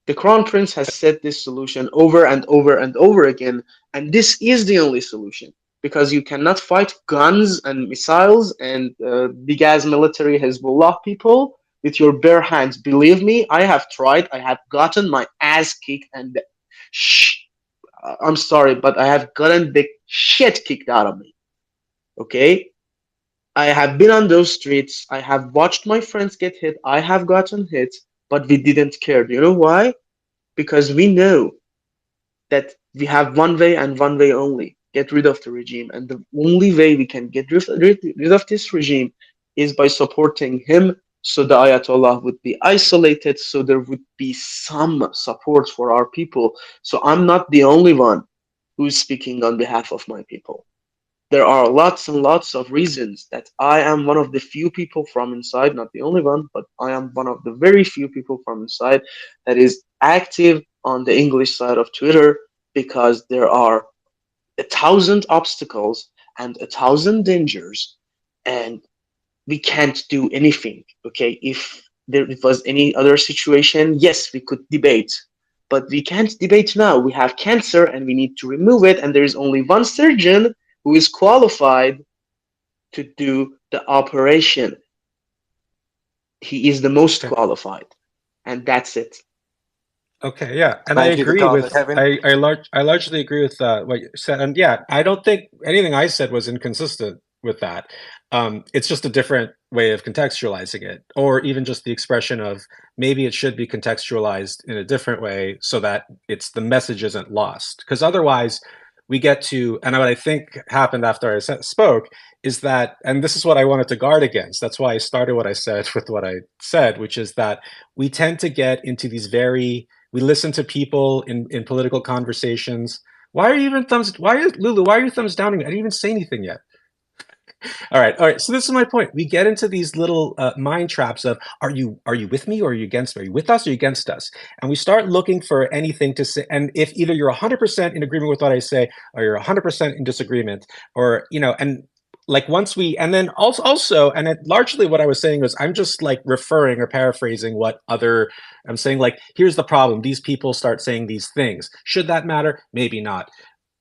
The Crown Prince has said this solution over and over and over again, and this is the only solution because you cannot fight guns and missiles and big ass military Hezbollah people with your bare hands. Believe me, I have tried. I have gotten my ass kicked, and I'm sorry, but I have gotten the shit kicked out of me. Okay? I have been on those streets. I have watched my friends get hit. I have gotten hit, but we didn't care. Do you know why? Because we know that we have one way and one way only. Get rid of the regime. And the only way we can get rid of this regime is by supporting him, so the Ayatollah would be isolated, so there would be some support for our people. So I'm not the only one who's speaking on behalf of my people. There are lots and lots of reasons that I am one of the few people from inside, not the only one, but I am one of the very few people from inside that is active on the English side of Twitter, because there are 1,000 obstacles and 1,000 dangers, and we can't do anything. Okay, if there was any other situation, yes, we could debate, but we can't debate now. We have cancer and we need to remove it, and there is only one surgeon who is qualified to do the operation. He is the most qualified, and that's it. Okay, yeah, and Thank I you, agree Ricardo. with Kevin? I largely agree with what you said, and yeah, I don't think anything I said was inconsistent with that. It's just a different way of contextualizing it, or even just the expression of maybe it should be contextualized in a different way so that it's the message isn't lost. Because otherwise, we get to, and what I think happened after I spoke is that, and this is what I wanted to guard against. That's why I started what I said with what I said, which is that we tend to get into these we listen to people in political conversations. Why are you even thumbs? Why are Lulu? Why are your thumbs downing? I didn't even say anything yet. All right. So this is my point. We get into these little mind traps of are you with me or are you against me? Are you with us or are you against us? And we start looking for anything to say. And if either you're 100% in agreement with what I say, or you're 100% in disagreement, or and like once we, and then also, and largely what I was saying was I'm just like referring or paraphrasing what I'm saying, like, here's the problem. These people start saying these things. Should that matter? Maybe not.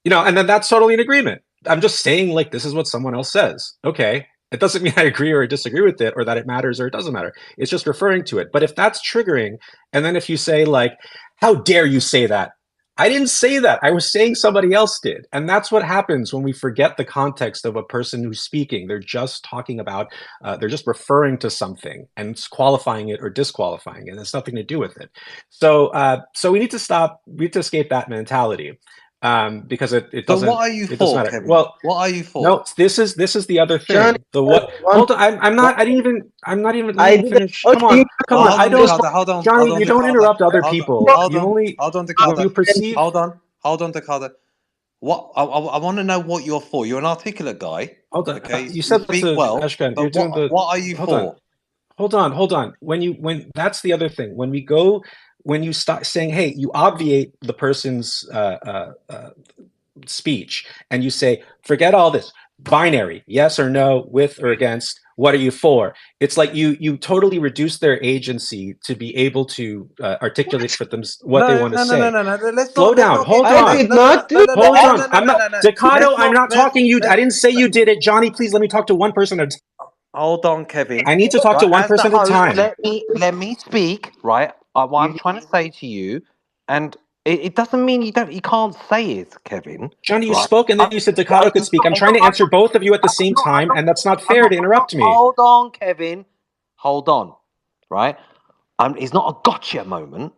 And then that's totally in agreement. I'm just saying, like, this is what someone else says. Okay. It doesn't mean I agree or disagree with it or that it matters or it doesn't matter. It's just referring to it. But if that's triggering, and then if you say, like, how dare you say that? I didn't say that. I was saying somebody else did. And that's what happens when we forget the context of a person who's speaking. They're just talking about, they're just referring to something and qualifying it or disqualifying it. It has nothing to do with it. So we need to stop, we need to escape that mentality. Because it doesn't. So what are you it for, doesn't matter. Kevin? Well, what are you for? No, this is the other thing. Johnny, Hold on. I'm not even. I Let me finish. didn't. Come on. I don't. Hold on, Johnny, you don't interrupt other hold people. on, You only. hold on, When you perceive. Hold on, Dakota. What I want to know what you're for. You're an articulate guy. Hold on. Okay, You said speak to well. Ashkan. But You're doing the. what are you for? Hold on. When that's the other thing. When you start saying, hey, you obviate the person's speech and you say, forget all this, binary, yes or no, with or against, what are you for? It's like you totally reduce their agency to be able to articulate for them what they want to say. No. Slow down. Hold I on. did not do Hold that. on. I'm not Decado. I'm not talking you. I didn't say you did it, Johnny. Please let me talk to one person at a time. Hold on, Kevin. I need to talk to one As the person at a host, time. let me speak. Right, what I'm trying to say to you, and it doesn't mean you can't say it, Kevin. Johnny, you Right? spoke and then you said Decado could speak. I'm trying to answer both of you at the same time, and that's not fair to interrupt me. Hold on, Kevin. Hold on. Right? It's not a gotcha moment.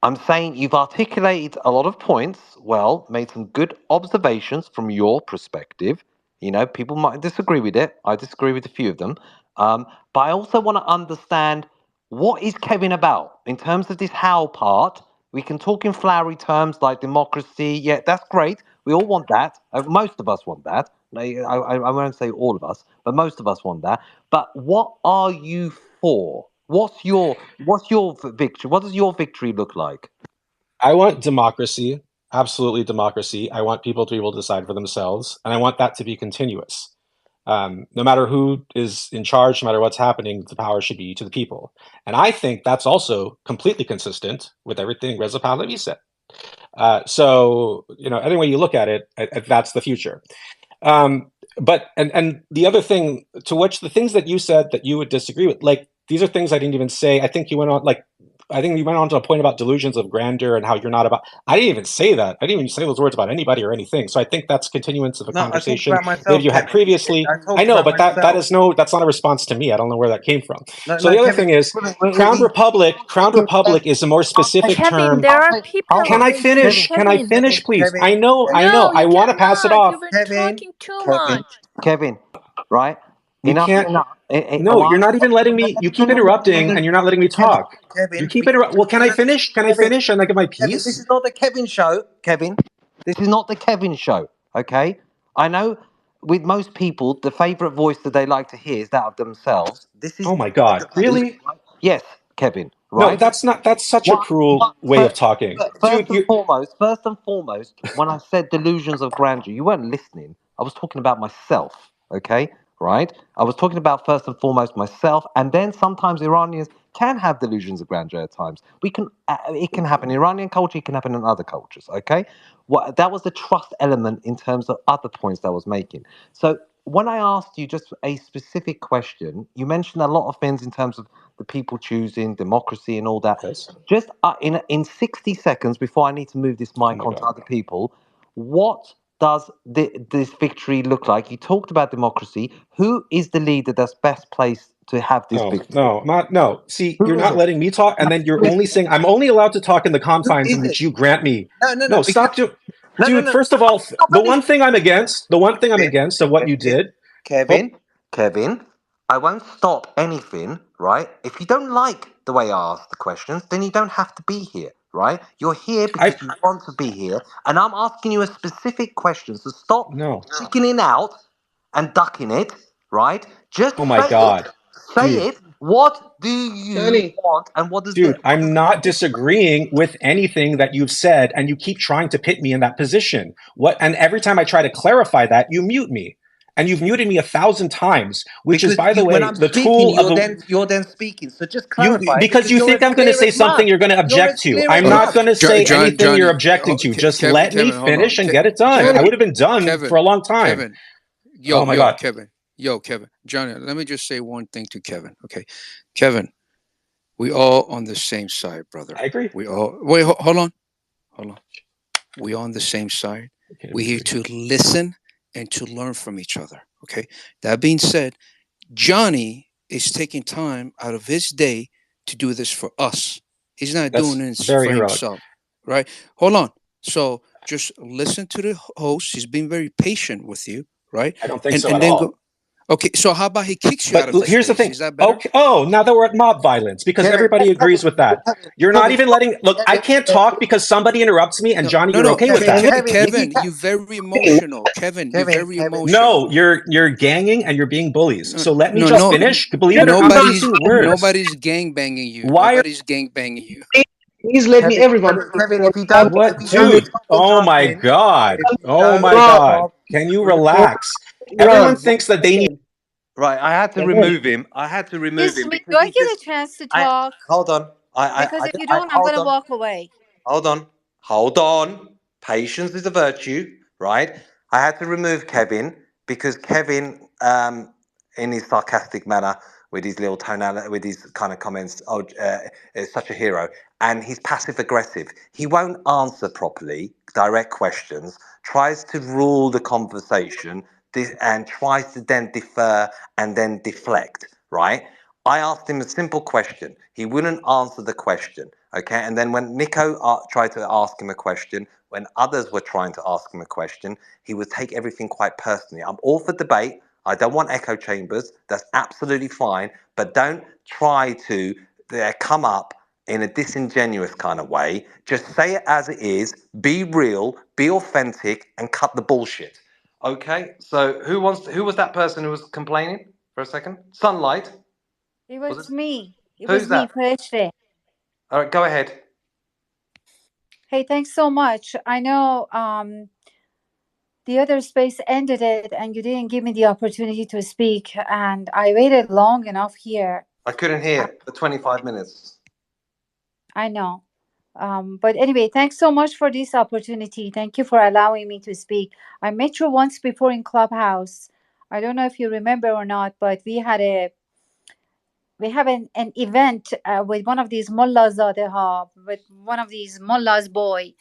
I'm saying you've articulated a lot of points, well, made some good observations from your perspective. You know, people might disagree with it. I disagree with a few of them. But I also want to understand, what is Kevin about in terms of this how part. We can talk in flowery terms like democracy. Yeah, that's great. We all want that. Most of us want that. I won't say all of us, but most of us want that. But what are you for? What's your victory? What does your victory look like? I want democracy, absolutely democracy. I want people to be able to decide for themselves, and I want that to be continuous. No matter who is in charge, no matter what's happening, the power should be to the people. And I think that's also completely consistent with everything Reza Pahlavi said. So, any way you look at it, that's the future. But the other thing, to which the things that you said that you would disagree with, like, these are things I didn't even say. I think you went on to a point about delusions of grandeur and how you're not about. I didn't even say that. I didn't even say those words about anybody or anything. So I think that's continuance of a conversation I talked about maybe myself, you had Kevin. previously. I know, but that's not a response to me. I don't know where that came from. So the other thing is, Crown Republic is a more specific Kevin, term. there are people. Can I finish? Can I finish, please? I know. No, I you want to pass it cannot. off. You've been talking too much. Kevin, right? You Enough. can't. No, you're not even letting me. You keep interrupting, and you're not letting me talk. You keep interrupting. Well, can I finish? Can I finish and I get my Kevin, this piece? is not the Kevin show, Kevin. This is not the Kevin show, okay? I know with most people, the favourite voice that they like to hear is that of themselves. This is Oh my God, really? Yes, Kevin, No, right? that's such a cruel way of talking. First Dude, and foremost, when I said delusions of grandeur, you weren't listening. I was talking about myself, okay? Right? I was talking about first and foremost myself, and then sometimes Iranians can have delusions of grandeur at times. It can happen in Iranian culture, it can happen in other cultures, okay? That was the trust element in terms of other points that I was making. So when I asked you just a specific question, you mentioned a lot of things in terms of the people choosing democracy and all that. yes. Just in 60 seconds before I need to move this mic on to other people, what does this victory look like? You talked about democracy. Who is the leader that's best placed to have this victory? No. See, Who you're is not it? letting me talk, and then you're only saying I'm only allowed to talk in the confines in is which it? you grant me. No. Stop, dude. No. First of all, the one thing I'm against of what you did. Kevin, I won't stop anything, right? If you don't like the way I ask the questions, then you don't have to be here, right? You're here because you want to be here, and I'm asking you a specific question, so stop chickening out and ducking it, right? Just Oh my God. Say it. What do you want, and what does Dude, I'm not disagreeing with anything that you've said, and you keep trying to pit me in that position. And every time I try to clarify that, you mute me. And you've muted me 1,000 times, which is, by the way, the tool of the... You're then speaking, so just clarify. Because you think I'm going to say something you're going to object to. I'm not going to say anything you're objecting to. Just let me finish and get it done. I would have been done for a long time. Kevin, oh my God. Kevin. Johnny, let me just say one thing to Kevin. Okay, Kevin, we all on the same side, brother. I agree. We all wait. Hold on. We on the same side. We're here to listen and to learn from each other. Okay. That being said, Johnny is taking time out of his day to do this for us. He's not doing this for himself, right? Hold on. So just listen to the host. He's been very patient with you, right? I don't think so at all. Okay, so how about he kicks you out of the here's space? The thing. Is that better? Okay. Oh, now that we're at mob violence, because everybody agrees with that. You're not even letting... Look, I can't talk because somebody interrupts me, and Johnny, you're okay with that. Kevin, you're very emotional. Kevin, you're very emotional. No, you're ganging and you're being bullies. So let me just finish. Believe it or not, nobody's gangbanging you. Nobody's gangbanging you. Please let me, everyone. Kevin, if you don't... Dude, oh my God. Oh my God. Can you relax? Everyone thinks that they need... Right, I had to remove him. I had to remove Excuse him me, because do I he get just. a chance to I talk? hold on. Because if you I don't, I'm hold going to on. walk away. Hold on. Hold on. Patience is a virtue, right? I had to remove Kevin because Kevin, in his sarcastic manner, with his little tonality, with his kind of comments, is such a hero. And he's passive aggressive. He won't answer properly, direct questions, tries to rule the conversation, and tries to then defer and then deflect, right? I asked him a simple question. He wouldn't answer the question. Okay. And then when Nico tried to ask him a question, when others were trying to ask him a question, he would take everything quite personally. I'm all for debate. I don't want echo chambers. That's absolutely fine. But don't try to come up in a disingenuous kind of way. Just say it as it is. Be real. Be authentic, and cut the bullshit. Okay. So who was that person who was complaining for a second? Sunlight. It Was was it? me. It Who's was me, that? Preshte. All right, go ahead. Hey, thanks so much. I know the other space ended it and you didn't give me the opportunity to speak. And I waited long enough here. I couldn't Uh, hear for 25 minutes. I know. But anyway, thanks so much for this opportunity. Thank you for allowing me to speak. I met you once before in Clubhouse. I don't know if you remember or not, but we have an event with one of these mullahs, with one of these mullahs boy,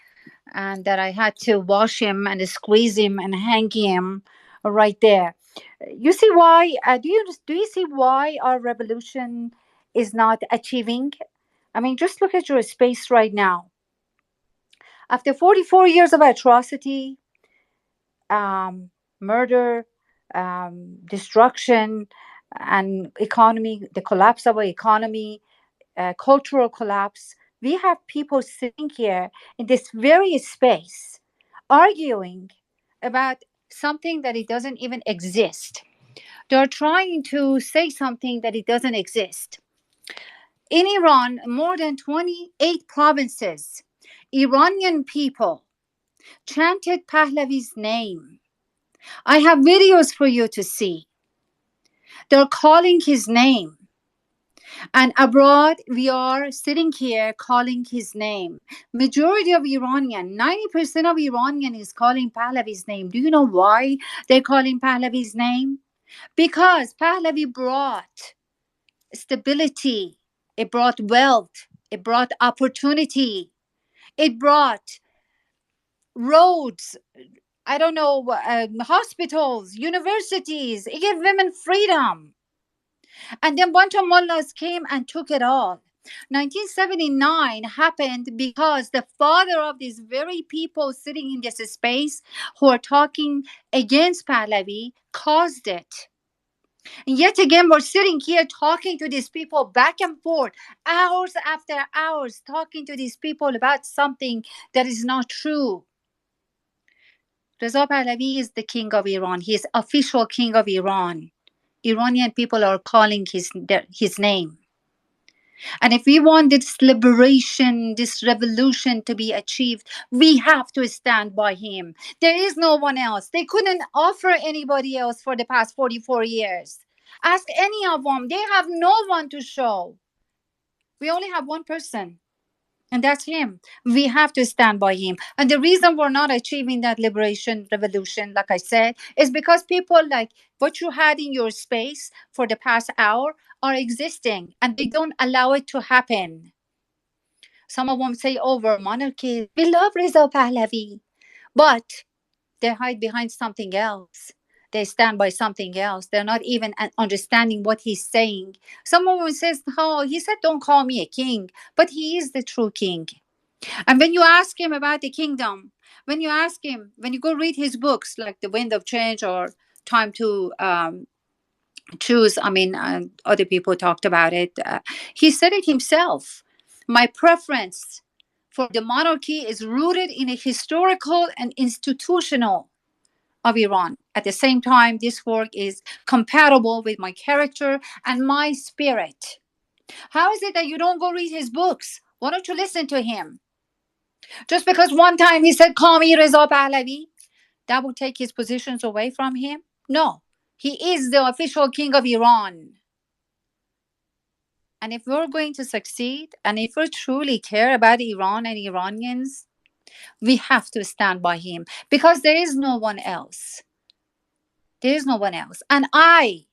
and that I had to wash him and squeeze him and hang him right there. You see why? Do you see why our revolution is not achieving? I mean, just look at your space right now. After 44 years of atrocity, murder, destruction, and economy, the collapse of our economy, cultural collapse, we have people sitting here in this very space arguing about something that it doesn't even exist. They're trying to say something that it doesn't exist. In Iran, more than 28 provinces, Iranian people chanted Pahlavi's name. I have videos for you to see. They're calling his name. And abroad, we are sitting here calling his name. Majority of Iranian, 90% of Iranian is calling Pahlavi's name. Do you know why they're calling Pahlavi's name? Because Pahlavi brought stability, it brought wealth, it brought opportunity, it brought roads, I don't know, hospitals, universities. It gave women freedom. And then bunch of mullahs came and took it all. 1979 happened because the father of these very people sitting in this space who are talking against Pahlavi caused it. And yet again, we're sitting here talking to these people back and forth, hours after hours, talking to these people about something that is not true. Reza Pahlavi is the king of Iran. He is official king of Iran. Iranian people are calling his name. And if we want this liberation, this revolution to be achieved, we have to stand by him. There is no one else. They couldn't offer anybody else for the past 44 years. Ask any of them. They have no one to show. We only have one person, and that's him. We have to stand by him. And the reason we're not achieving that liberation revolution, like I said, is because people like what you had in your space for the past hour are existing and they don't allow it to happen. Some of them say, oh, we're monarchy. We love Reza Pahlavi. But they hide behind something else. They stand by something else. They're not even understanding what he's saying. Someone says, oh, he said, don't call me a king. But he is the true king. And when you ask him about the kingdom, when you ask him, when you go read his books like The Wind of Change or Time to Choose, I mean, other people talked about it. He said it himself. My preference for the monarchy is rooted in a historical and institutional of Iran. At the same time, this work is compatible with my character and my spirit. How is it that you don't go read his books? Why don't you listen to him? Just because one time he said, call me Reza Pahlavi, that will take his positions away from him? No. He is the official king of Iran. And if we're going to succeed, and if we truly care about Iran and Iranians, we have to stand by him, because there is no one else. There is no one else. And I,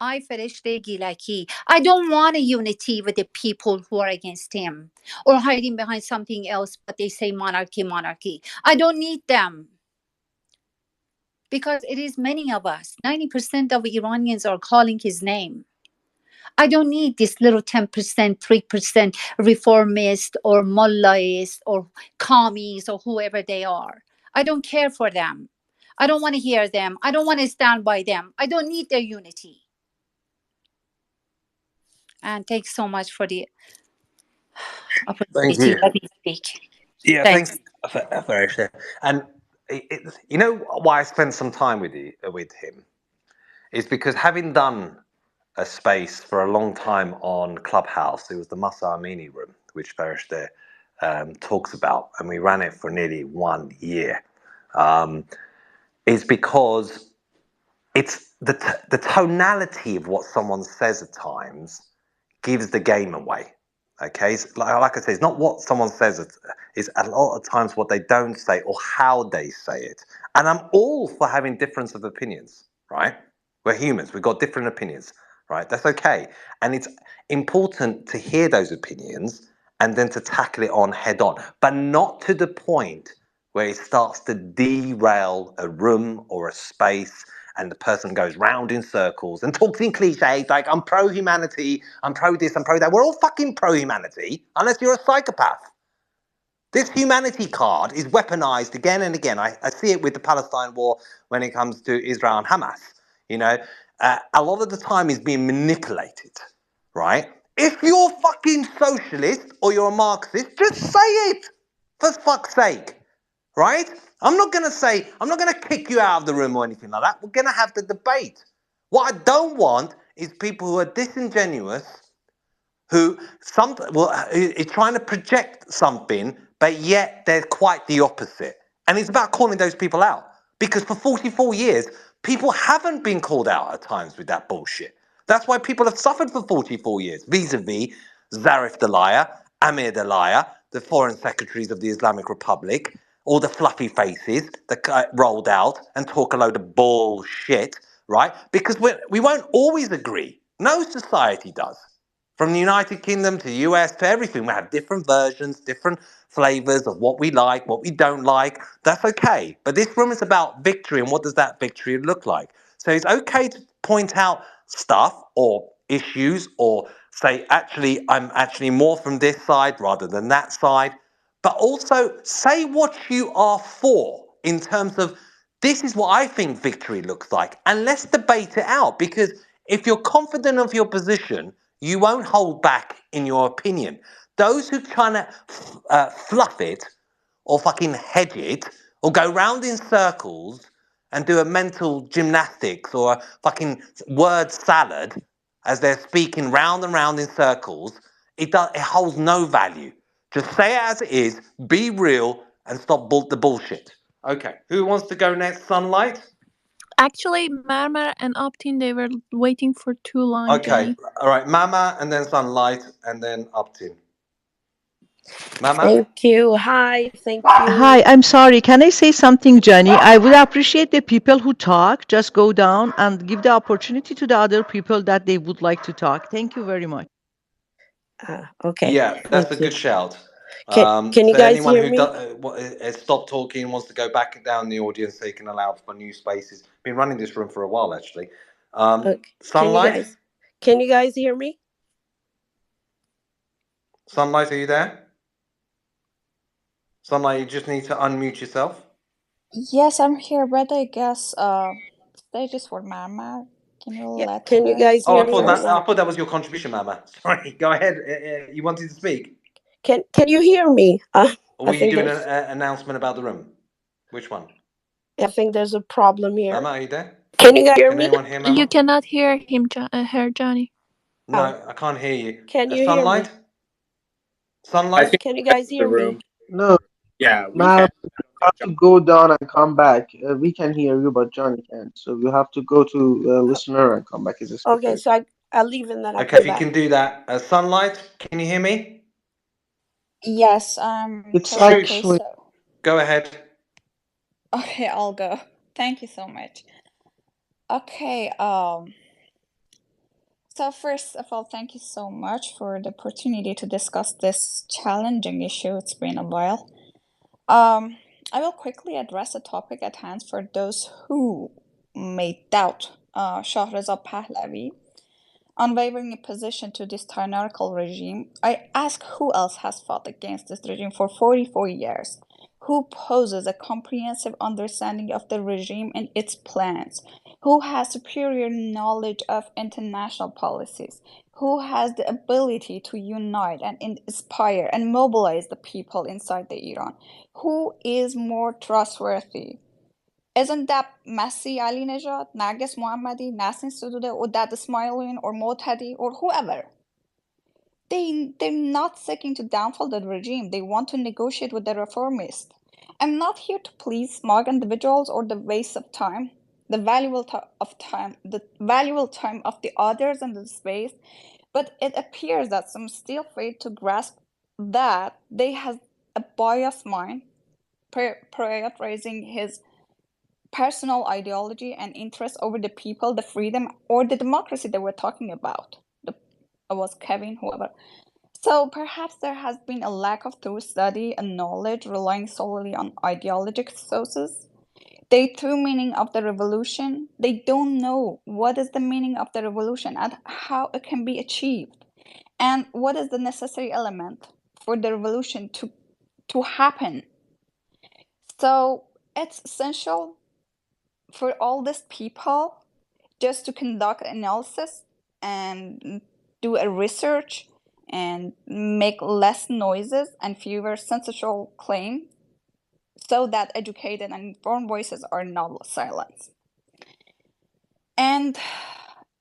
Ferishte Gilaki, I don't want a unity with the people who are against him or hiding behind something else, but they say monarchy, monarchy. I don't need them, because it is many of us. 90% of Iranians are calling his name. I don't need this little 10%, 3% reformist or mullahist or commies or whoever they are. I don't care for them. I don't want to hear them. I don't want to stand by them. I don't need their unity. And thanks so much for the Thank opportunity you. to let me speak. Yeah, Thanks. thanks for actually. And you know why I spent some time with him is because having done a space for a long time on Clubhouse, it was the Masa Amini room, which Farishte talks about, and we ran it for nearly 1 year. Is because it's the tonality of what someone says at times gives the game away. Okay, like I say, it's not what someone says, it's a lot of times what they don't say or how they say it. And I'm all for having difference of opinions, right? We're humans, we've got different opinions, right? That's okay. And it's important to hear those opinions and then to tackle it on head on, but not to the point where it starts to derail a room or a space and the person goes round in circles and talks in cliches like, I'm pro-humanity, I'm pro this, I'm pro that. We're all fucking pro-humanity, unless you're a psychopath. This humanity card is weaponized again and again. I see it with the Palestine war when it comes to Israel and Hamas. You know, a lot of the time is being manipulated, right? If you're fucking socialist or you're a Marxist, just say it, for fuck's sake. Right? I'm not going to kick you out of the room or anything like that. We're going to have the debate. What I don't want is people who are disingenuous, who is trying to project something, but yet they're quite the opposite. And it's about calling those people out. Because for 44 years, people haven't been called out at times with that bullshit. That's why people have suffered for 44 years, vis-a-vis Zarif the liar, Amir the liar, the foreign secretaries of the Islamic Republic, all the fluffy faces that rolled out and talk a load of bullshit, right? Because we won't always agree. No society does. From the United Kingdom to the US to everything, we have different versions, different flavors of what we like, what we don't like. That's okay. But this room is about victory, and what does that victory look like? So it's okay to point out stuff or issues or say, actually, I'm actually more from this side rather than that side. But also say what you are for in terms of this is what I think victory looks like. And let's debate it out, because if you're confident of your position, you won't hold back in your opinion. Those who try to fluff it or fucking hedge it or go round in circles and do a mental gymnastics or a fucking word salad as they're speaking round and round in circles, it holds no value. Just say it as it is, be real, and stop the bullshit. Okay, who wants to go next? Sunlight? Actually, Marmar and Optin, they were waiting for too long, Okay, Johnny. all right, Mama, and then Sunlight, and then Uptin. Mama? Thank you. Hi, thank you. Hi, I'm sorry. Can I say something, Johnny? I would appreciate the people who talk just go down and give the opportunity to the other people that they would like to talk. Thank you very much. Okay. Yeah, that's a good shout. Can you so guys anyone hear who me? has stopped talking and wants to go back down the audience, they can allow for new spaces. Been running this room for a while, actually. Sunlight? Can you guys hear me? Sunlight, are you there? Sunlight, you just need to unmute yourself. Yes, I'm here, but I guess stage is for Mama. Can you let Can her? you guys hear me? I thought that was your contribution, Mama. Sorry, go ahead. You wanted to speak? Can you hear me? Or were you doing an announcement about the room? Which one? I think there's a problem here. Mama, are you there? Can you guys hear me? Anyone hear Mama? You cannot hear him, Johnny. No, I can't hear you. Can you Sunlight? hear me? Sunlight? Can you guys hear me? No. Yeah, we Mal, can. you have to go down and come back. We can hear you, but Johnny can't. So you have to go to listener and come back as a Okay, speaker. so I'll leave and then I'll Okay, come you back. can do that. Sunlight, can you hear me? Yes, It's totally okay. actually So, Go ahead. okay, I'll go. Thank you so much. Okay, so first of all, thank you so much for the opportunity to discuss this challenging issue. It's been a while. I will quickly address the topic at hand for those who may doubt Shahrazad Pahlavi unwavering opposition to this tyrannical regime. I ask who else has fought against this regime for 44 years? Who poses a comprehensive understanding of the regime and its plans? Who has superior knowledge of international policies? Who has the ability to unite and inspire and mobilize the people inside the Iran? Who is more trustworthy? Isn't that Masih Alinejad, Narges Mohammadi, Nasrin Sotoudeh, or that Ismailian, or Motadi, or whoever? They're not seeking to downfall the regime. They want to negotiate with the reformists. I'm not here to please smug individuals or the waste of time, the valuable time of the others and the space, but it appears that some still fail to grasp that they have a biased mind, prioritizing his personal ideology and interest over the people, the freedom, or the democracy that we're talking about. It was Kevin, whoever. So perhaps there has been a lack of thorough study and knowledge relying solely on ideological sources. The true meaning of the revolution, they don't know what is the meaning of the revolution and how it can be achieved, and what is the necessary element for the revolution to happen. So it's essential for all these people just to conduct analysis and do a research and make less noises and fewer sensational claims so that educated and informed voices are not silenced. And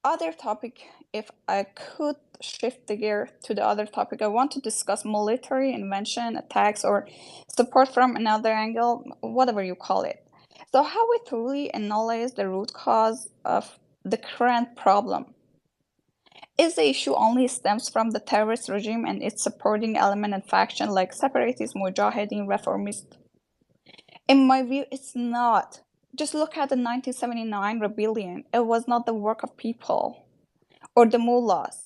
other topic, if I could shift the gear to the other topic, I want to discuss military invention, attacks, or support from another angle, whatever you call it. So how we truly analyze the root cause of the current problem? Is the issue only stems from the terrorist regime and its supporting element and faction like separatists, mujahideen, reformists? In my view, it's not. Just look at the 1979 rebellion. It was not the work of people or the mullahs.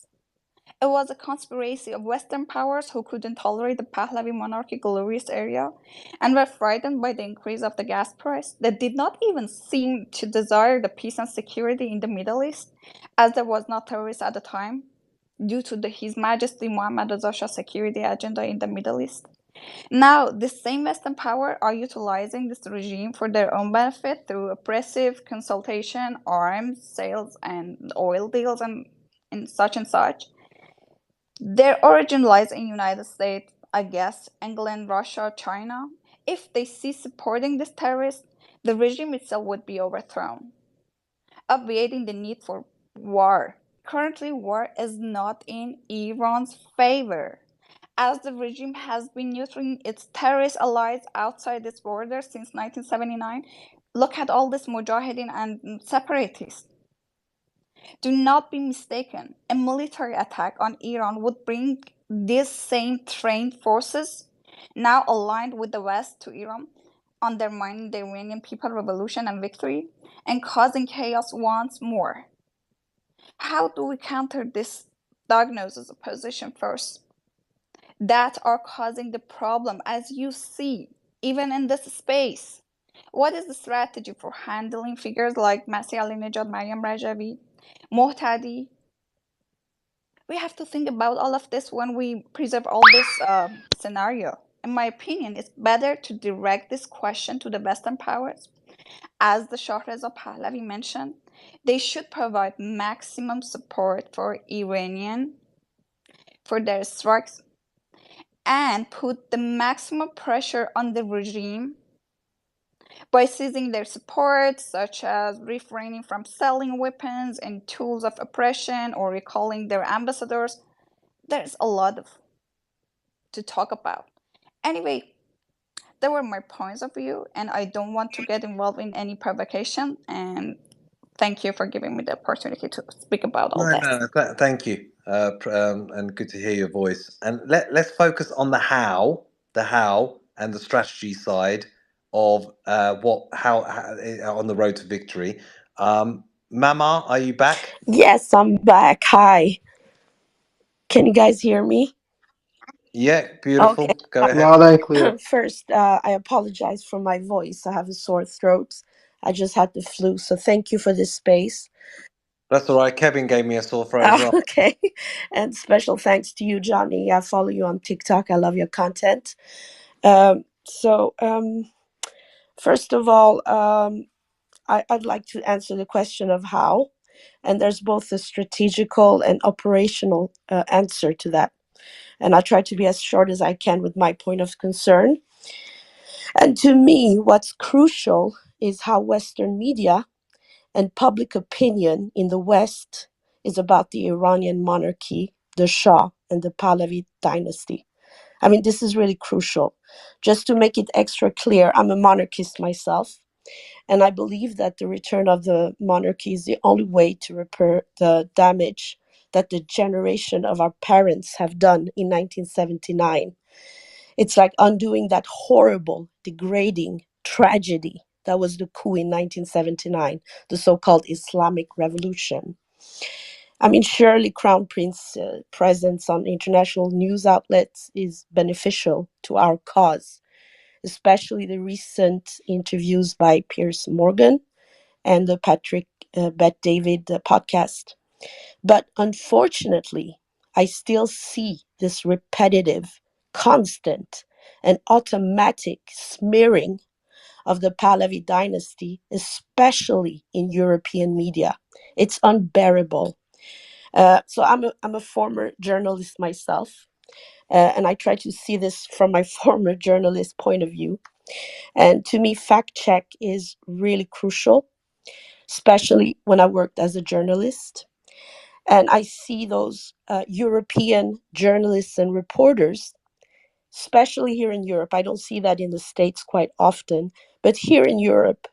It was a conspiracy of Western powers who couldn't tolerate the Pahlavi monarchy glorious area and were frightened by the increase of the gas price. They did not even seem to desire the peace and security in the Middle East, as there was not terrorists at the time, due to His Majesty Muhammad Reza Shah's security agenda in the Middle East. Now, the same Western power are utilizing this regime for their own benefit through oppressive consultation, arms, sales, and oil deals, and such and such. Their origin lies in United States, I guess, England, Russia, China. If they cease supporting this terrorist, the regime itself would be overthrown, obviating the need for war. Currently, war is not in Iran's favor, as the regime has been neutering its terrorist allies outside its borders since 1979. Look at all this mujahideen and separatists. Do not be mistaken, a military attack on Iran would bring these same trained forces, now aligned with the West, to Iran, undermining the Iranian People's Revolution and victory, and causing chaos once more. How do we counter this diagnosis of position first? That are causing the problem, as you see, even in this space. What is the strategy for handling figures like Masih Alinejad, Mariam Rajavi, Mohtadi? We have to think about all of this when we preserve all this scenario. In my opinion, it's better to direct this question to the Western powers. As the Shahreza Pahlavi mentioned, they should provide maximum support for Iranian for their strikes and put the maximum pressure on the regime by seizing their support, such as refraining from selling weapons and tools of oppression or recalling their ambassadors. There's a lot to talk about. Anyway, they were my points of view, and I don't want to get involved in any provocation. And thank you for giving me the opportunity to speak about all that. No, thank you, and good to hear your voice. And let's focus on the how, and the strategy side of how on the road to victory. Mama, are you back? Yes, I'm back. Hi. Can you guys hear me? Yeah, Okay. beautiful. Go ahead. Loud and clear. First, I apologize for my voice. I have a sore throat. I just had the flu, so thank you for this space. That's all right. Kevin gave me a sore throat as well. Okay. And special thanks to you, Johnny. I follow you on TikTok. I love your content. First of all, I'd like to answer the question of how. And there's both a strategical and operational answer to that. And I'll try to be as short as I can with my point of concern. And to me, what's crucial is how Western media and public opinion in the West is about the Iranian monarchy, the Shah, and the Pahlavi dynasty. I mean, this is really crucial. Just to make it extra clear, I'm a monarchist myself, and I believe that the return of the monarchy is the only way to repair the damage that the generation of our parents have done in 1979. It's like undoing that horrible, degrading tragedy that was the coup in 1979, the so-called Islamic Revolution. I mean, surely Crown Prince presence on international news outlets is beneficial to our cause, especially the recent interviews by Piers Morgan and the Patrick Bet David podcast. But unfortunately, I still see this repetitive, constant, and automatic smearing of the Pahlavi dynasty, especially in European media. It's unbearable. I'm a former journalist myself, and I try to see this from my former journalist point of view. And to me, fact check is really crucial, especially when I worked as a journalist. And I see those European journalists and reporters, especially here in Europe. I don't see that in the States quite often, but here in Europe,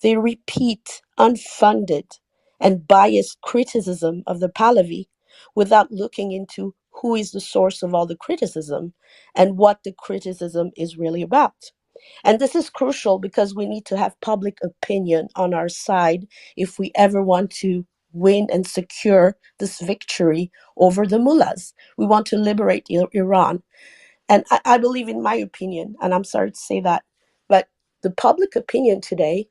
they repeat unfunded and biased criticism of the Pahlavi without looking into who is the source of all the criticism and what the criticism is really about. And this is crucial because we need to have public opinion on our side if we ever want to win and secure this victory over the mullahs. We want to liberate Iran. And I believe, in my opinion, and I'm sorry to say that, but the public opinion today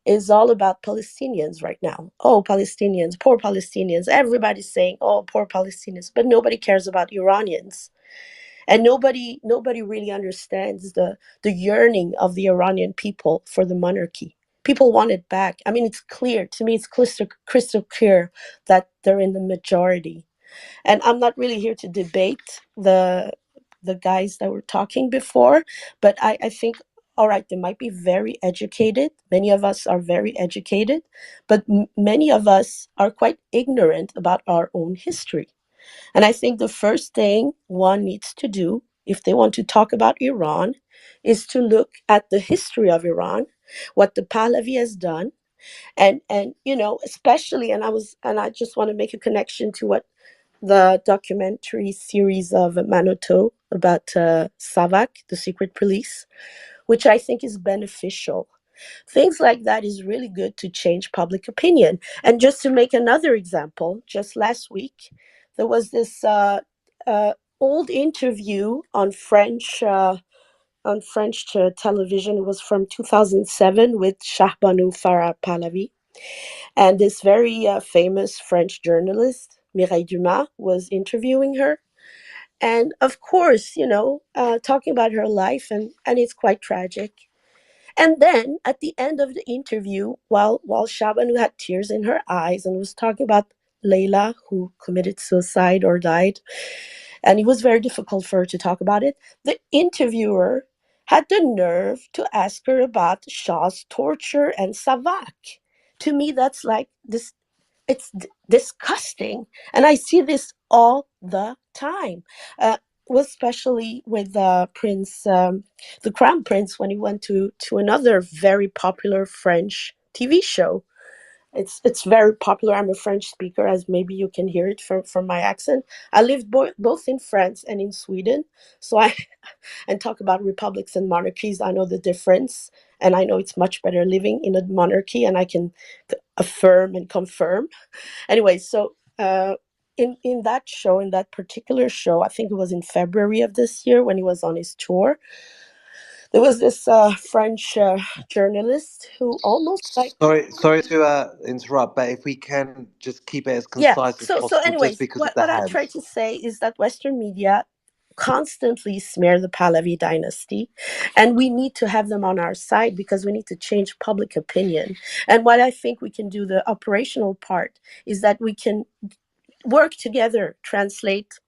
is all about Palestinians right now. Oh, Palestinians, poor Palestinians. Everybody's saying, oh, poor Palestinians, but nobody cares about Iranians. And nobody really understands the yearning of the Iranian people for the monarchy. People want it back. I mean, it's clear to me. It's crystal clear that they're in the majority. And I'm not really here to debate the guys that were talking before, but I think, all right, they might be very educated. Many of us are very educated, but many of us are quite ignorant about our own history. And I think the first thing one needs to do if they want to talk about Iran is to look at the history of Iran, what the Pahlavi has done, and especially, and I just want to make a connection to what the documentary series of Manoto about Savak, the secret police, which I think is beneficial. Things like that is really good to change public opinion. And just to make another example, just last week, there was this old interview on French television. It was from 2007 with Shahbanu Farah Pahlavi. And this very famous French journalist, Mireille Dumas, was interviewing her. And of course, talking about her life, and it's quite tragic. And then at the end of the interview, while Shabanu had tears in her eyes and was talking about Layla, who committed suicide or died, and it was very difficult for her to talk about it, the interviewer had the nerve to ask her about Shah's torture and Savak. To me, that's like this. It's disgusting, and I see this all the time. was especially with Prince, the Crown Prince, when he went to another very popular French TV show. It's very popular. I'm a French speaker, as maybe you can hear it from my accent. I lived both in France and in Sweden, so I and talk about republics and monarchies. I know the difference, and I know it's much better living in a monarchy, and I can affirm and confirm. Anyway, so in that show, in that particular show, I think it was in February of this year when he was on his tour. There was this French journalist who almost like Sorry to interrupt, but if we can just keep it as yeah. concise as So possible, just anyways, because of what the I try hands. to say is that Western media constantly smear the Pahlavi dynasty, and we need to have them on our side because we need to change public opinion. And what I think we can do, the operational part, is that we can work together, translate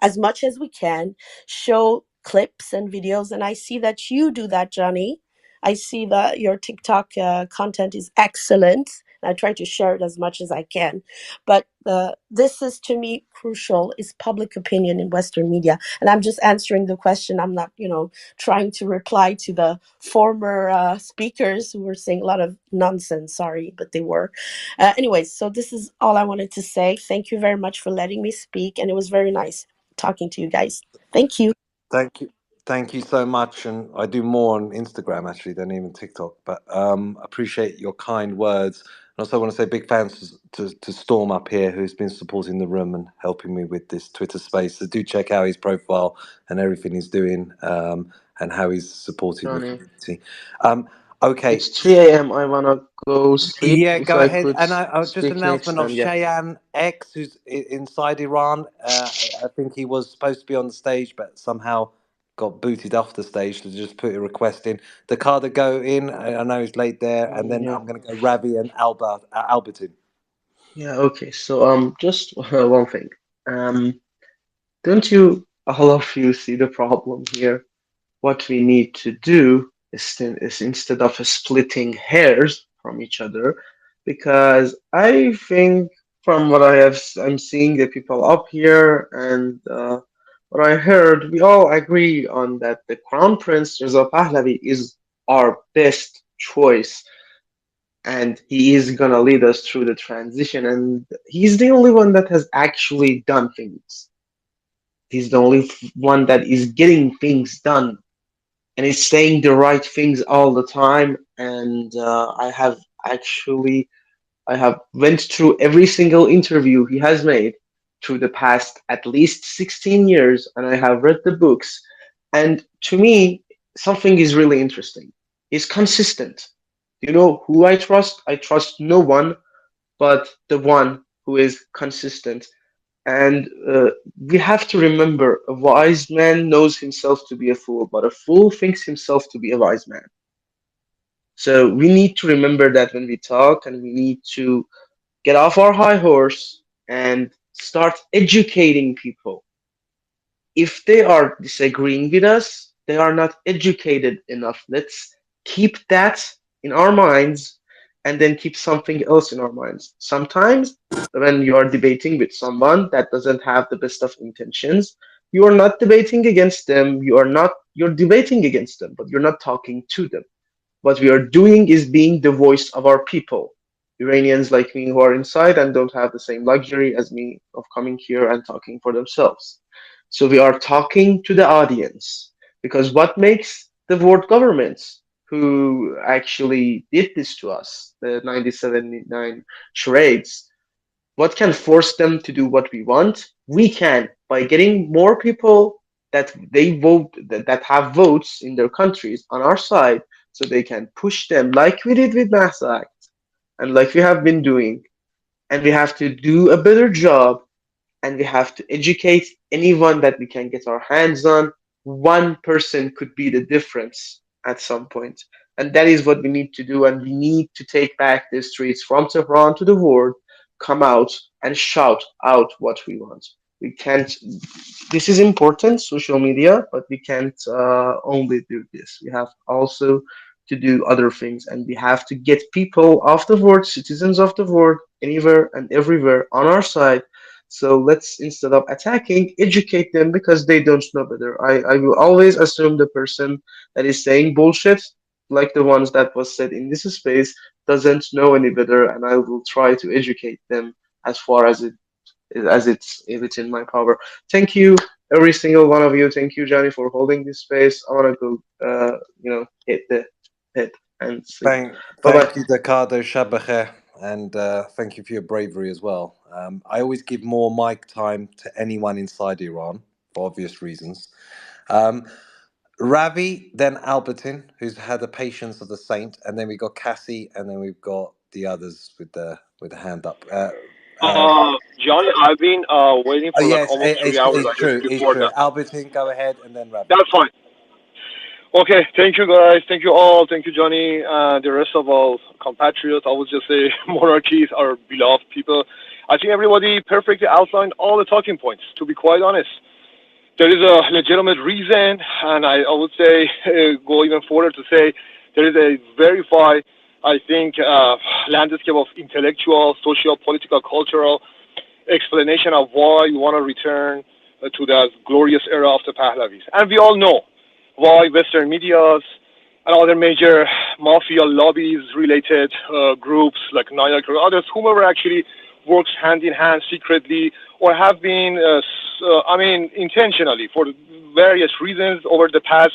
as much as we can, show clips and videos. And I see that you do that, Johnny. I see that your TikTok content is excellent. I try to share it as much as I can. But this is, to me, crucial, is public opinion in Western media. And I'm just answering the question. I'm not, trying to reply to the former speakers who were saying a lot of nonsense. Sorry, but they were. Anyways, so this is all I wanted to say. Thank you very much for letting me speak. And it was very nice talking to you guys. Thank you. Thank you. Thank you so much. And I do more on Instagram actually than even TikTok. But appreciate your kind words. And also want to say big thanks to Storm up here, who's been supporting the room and helping me with this Twitter space. So do check out his profile and everything he's doing, and how he's supporting the Johnny, community. Okay. it's 3 a.m. I wanna go sleep. Yeah, If go I ahead. could And I just speak next, announcement of then yeah. Cheyenne X, who's inside Iran. I think he was supposed to be on the stage, but somehow got booted off the stage. To just put a request in. The car to go in. I know he's late there, and then Yeah. I'm going to go Ravi and Albertine. Yeah. Okay. So just one thing. Um, don't you all of you see the problem here? What we need to do is instead of splitting hairs from each other, because I think from what I'm seeing the people up here and what I heard, we all agree on that the Crown Prince Reza Pahlavi is our best choice, and he is gonna lead us through the transition, and he's the only one that has actually done things. He's the only one that is getting things done and is saying the right things all the time. And I have went through every single interview he has made through the past at least 16 years, and I have read the books. And to me, something is really interesting. He's consistent. You know who I trust? I trust no one but the one who is consistent. And we have to remember a wise man knows himself to be a fool, but a fool thinks himself to be a wise man. So we need to remember that when we talk, and we need to get off our high horse and start educating people. If they are disagreeing with us, they are not educated enough. Let's keep that in our minds and then keep something else in our minds. Sometimes, when you are debating with someone that doesn't have the best of intentions, you are not debating against them. You're debating against them, but you're not talking to them. What we are doing is being the voice of our people. Iranians like me who are inside and don't have the same luxury as me of coming here and talking for themselves. So we are talking to the audience, because what makes the world governments who actually did this to us, the 1979 charades, what can force them to do what we want? We can, by getting more people that they vote, that have votes in their countries on our side, so they can push them like we did with Massa Act and like we have been doing. And we have to do a better job, and we have to educate anyone that we can get our hands on. One person could be the difference at some point. And that is what we need to do. And we need to take back the streets from Tehran to the world, come out and shout out what we want. We can't, this is important, social media, but we can't only do this. We have also to do other things, and we have to get people of the world, citizens of the world, anywhere and everywhere on our side, So let's, instead of attacking, educate them because they don't know better. I will always assume the person that is saying bullshit, like the ones that was said in this space, doesn't know any better, and I will try to educate them as far as it's if it's in my power. Thank you, every single one of you. Thank you, Johnny, for holding this space. I wanna go, hit the head and sleep. Bye bye. Thank you, Ricardo Shabacher, and thank you for your bravery as well. I always give more mic time to anyone inside Iran for obvious reasons. Ravi, then Albertin, who's had the patience of the saint, and then we got Cassie, and then we've got the others with the hand up. Johnny, I've been waiting Oh for like yes, almost 3 hours, it's I guess, true, it's before true. that. Albertin, go ahead, and then Ravi. That's fine. Okay, thank you guys. Thank you all. Thank you, Johnny. The rest of our compatriots, I would just say monarchies are beloved people. I think everybody perfectly outlined all the talking points, to be quite honest. There is a legitimate reason, and I would say, go even further to say, there is a verified, I think, landscape of intellectual, social, political, cultural explanation of why we want to return to that glorious era of the Pahlavis. And we all know why Western medias and other major mafia lobbies related groups like Nayak or others, whomever actually works hand in hand secretly or have been, intentionally for various reasons over the past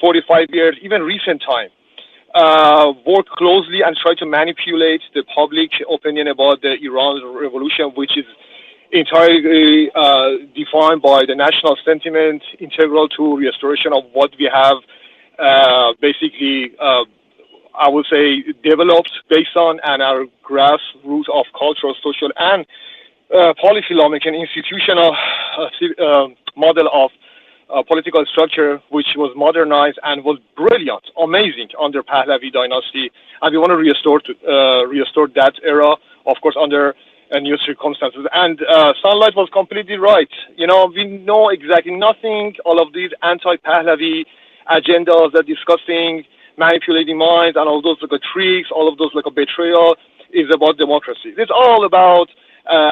45 years, even recent time, work closely and try to manipulate the public opinion about the Iran revolution, which is entirely defined by the national sentiment, integral to restoration of what we have basically, I would say, developed based on and our grassroots of cultural, social, and policy lawmaking institutional model of political structure, which was modernized and was brilliant, amazing under Pahlavi dynasty, and we want to restore that era, of course, under new circumstances. And Sunlight was completely right. You know, we know exactly nothing. All of these anti-Pahlavi agendas that discussing manipulating minds and all those like tricks, all of those like a betrayal is about democracy. It's all about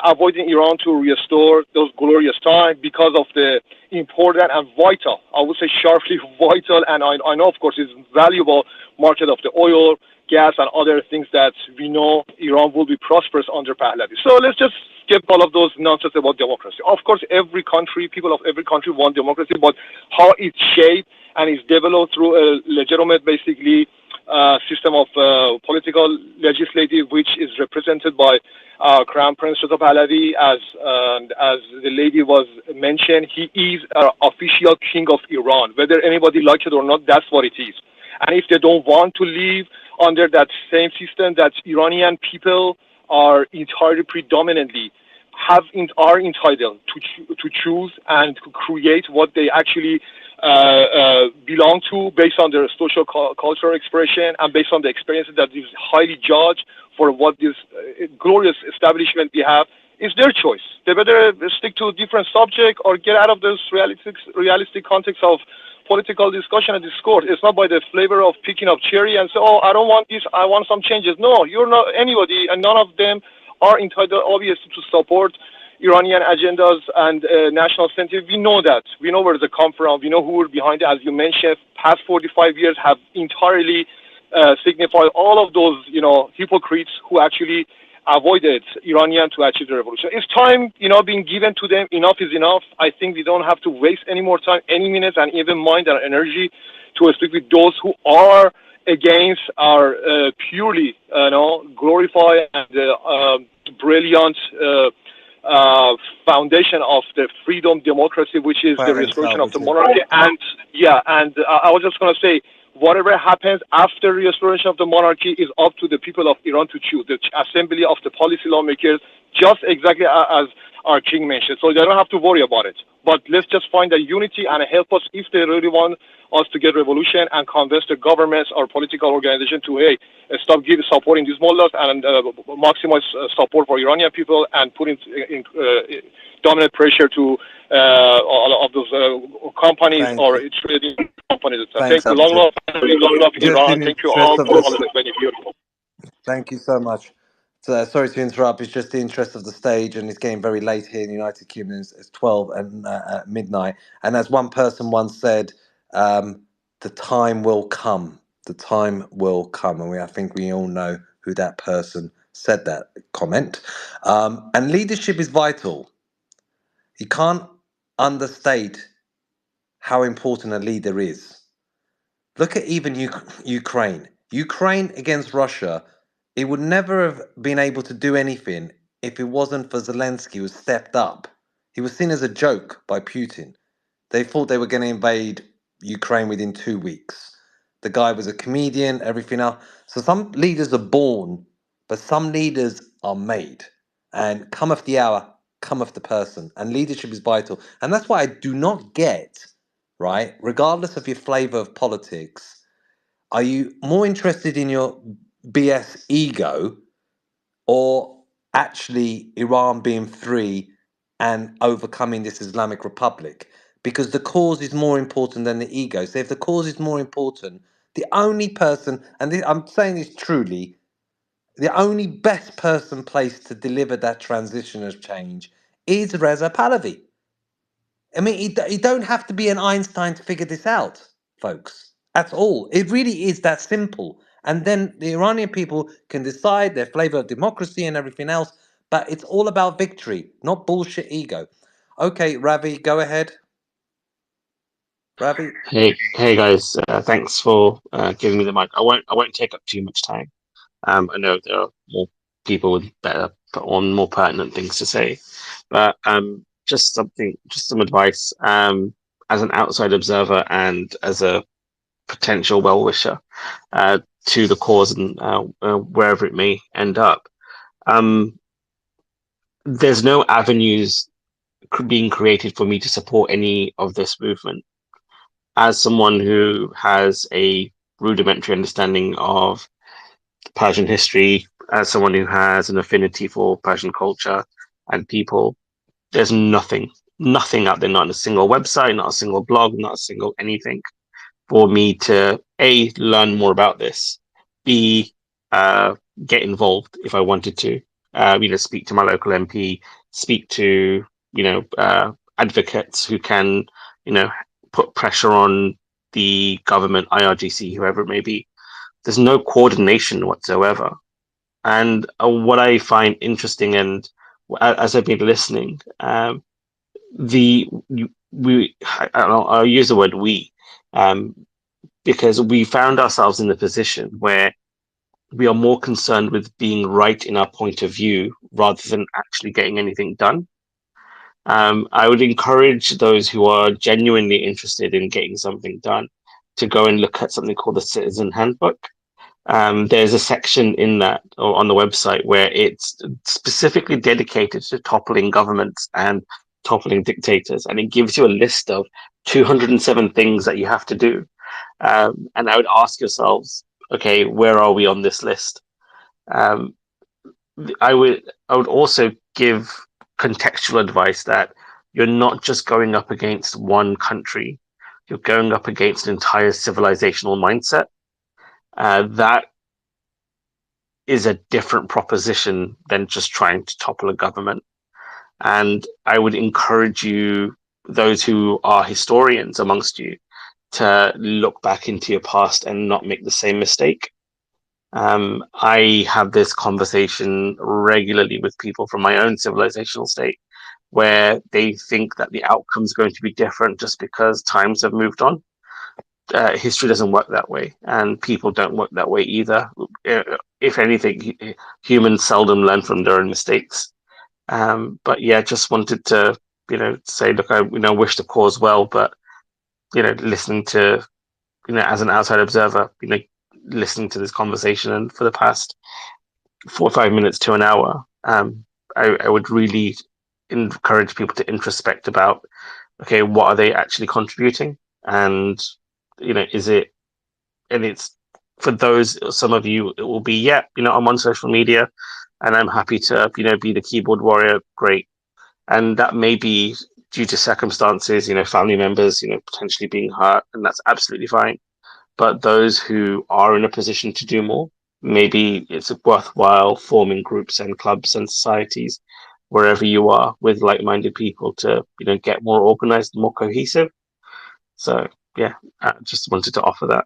avoiding Iran to restore those glorious times because of the important and vital, I would say sharply vital, and I know, of course, it's valuable market of the oil, gas, and other things that we know Iran will be prosperous under Pahlavi. So let's just skip all of those nonsense about democracy. Of course, every country, people of every country want democracy, but how it's shaped and is developed through a legitimate, basically, system of political legislative, which is represented by Crown Prince Reza Pahlavi, as the lady was mentioned. He is an official king of Iran. Whether anybody likes it or not, that's what it is. And if they don't want to live under that same system, that Iranian people are entirely predominantly are entitled to choose and to create what they actually belong to based on their social cultural expression and based on the experiences that is highly judged for what this glorious establishment we have. Is their choice. They better stick to a different subject or get out of this realistic context of political discussion and discourse. It's not by the flavor of picking up cherry and say, oh, I don't want this, I want some changes. No, you're not anybody, and none of them are entitled, obviously, to support Iranian agendas and national sentiment. We know that. We know where they come from. We know who are behind it. As you mentioned, past 45 years have entirely signified all of those, hypocrites who actually avoided Iranian to achieve the revolution. It's time, being given to them. Enough is enough. I think we don't have to waste any more time, any minutes, and even mind and energy to speak with those who are against our purely, glorified and brilliant foundation of the freedom, democracy, which is the restoration of the monarchy. And I was just going to say, whatever happens after restoration of the monarchy is up to the people of Iran to choose, the assembly of the policy lawmakers, just exactly as our king mentioned. So they don't have to worry about it. But let's just find a unity and help us if they really want us to get revolution and convince the governments or political organization to, stop supporting these mullahs and maximize support for Iranian people and put in dominant pressure to all of those companies or trading companies. Thank you. Long love Iran. Thank you all for all of this. Very beautiful. Thank you so much. So sorry to interrupt. It's just the interest of the stage, and it's getting very late here in the United Kingdom. It's 12 and at midnight. And as one person once said, the time will come. The time will come, and I think we all know who that person said that comment. And leadership is vital. You can't understate how important a leader is. Look at even Ukraine. Ukraine against Russia, it would never have been able to do anything if it wasn't for Zelensky, who stepped up. He was seen as a joke by Putin. They thought they were going to invade Ukraine within 2 weeks. The guy was a comedian, everything else. So some leaders are born, but some leaders are made. And cometh the hour, cometh the person. And leadership is vital. And that's why I do not get, right, regardless of your flavor of politics, are you more interested in your BS ego or actually Iran being free and overcoming this Islamic Republic? Because the cause is more important than the ego. So if the cause is more important, the only person, and I'm saying this truly, the only best person placed to deliver that transition of change is Reza Pahlavi. I mean, you don't have to be an Einstein to figure this out, folks. That's all. It really is that simple. And then the Iranian people can decide their flavor of democracy and everything else, but it's all about victory, not bullshit ego. Okay, Ravi, go ahead. Ravi? Hey guys, thanks for giving me the mic. I won't take up too much time. I know there are more people with better or more pertinent things to say, but just some advice as an outside observer and as a potential well-wisher to the cause and wherever it may end up. Um, there's no avenues being created for me to support any of this movement. As someone who has a rudimentary understanding of Persian history, as someone who has an affinity for Persian culture and people, there's nothing out there, not a single website, not a single blog, not a single anything for me to A, learn more about this, B, get involved if I wanted to, speak to my local MP, speak to, advocates who can, put pressure on the government, IRGC, whoever it may be. There's no coordination whatsoever. And what I find interesting, and as I've been listening, I'll use the word we, because we found ourselves in a position where we are more concerned with being right in our point of view rather than actually getting anything done. I would encourage those who are genuinely interested in getting something done to go and look at something called the Citizen Handbook. There's a section in that or on the website where it's specifically dedicated to toppling governments and toppling dictators, and it gives you a list of 207 things that you have to do. And I would ask yourselves, okay, where are we on this list? I would also give contextual advice that you're not just going up against one country, you're going up against an entire civilizational mindset. That is a different proposition than just trying to topple a government. And I would encourage you, those who are historians amongst you, to look back into your past and not make the same mistake. I have this conversation regularly with people from my own civilizational state where they think that the outcome is going to be different just because times have moved on. History doesn't work that way, and people don't work that way either. If anything, humans seldom learn from their own mistakes. But yeah, just wanted to, say, look, I, wish the cause well, but, listening to, as an outside observer, listening to this conversation and for the past 4 or 5 minutes to an hour, I would really encourage people to introspect about, okay, what are they actually contributing? And, is it, and it's for those, some of you, it will be, yeah, I'm on social media and I'm happy to, be the keyboard warrior. Great. And that may be due to circumstances, family members, potentially being hurt, and that's absolutely fine. But those who are in a position to do more, maybe it's worthwhile forming groups and clubs and societies wherever you are with like-minded people to, get more organized, more cohesive. So yeah, I just wanted to offer that.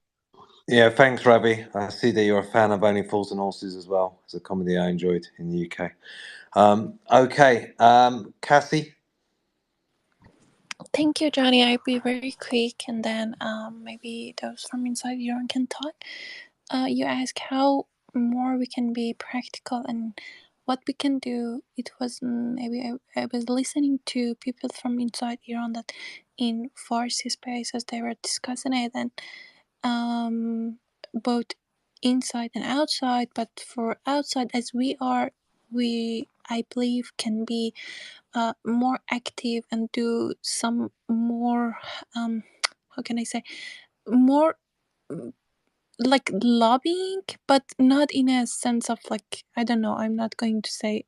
Yeah, thanks, Ravi. I see that you're a fan of Only Fools and Horses as well. It's a comedy I enjoyed in the UK. Okay, Cassie. Thank you, Johnny. I'll be very quick, and then maybe those from inside Iran can talk. You ask how more we can be practical and what we can do. It was maybe I was listening to people from inside Iran that in Farsi spaces they were discussing it, and both inside and outside. But for outside, as we I believe can be more active and do some more how can I say more like lobbying, but not in a sense of like, I don't know, I'm not going to say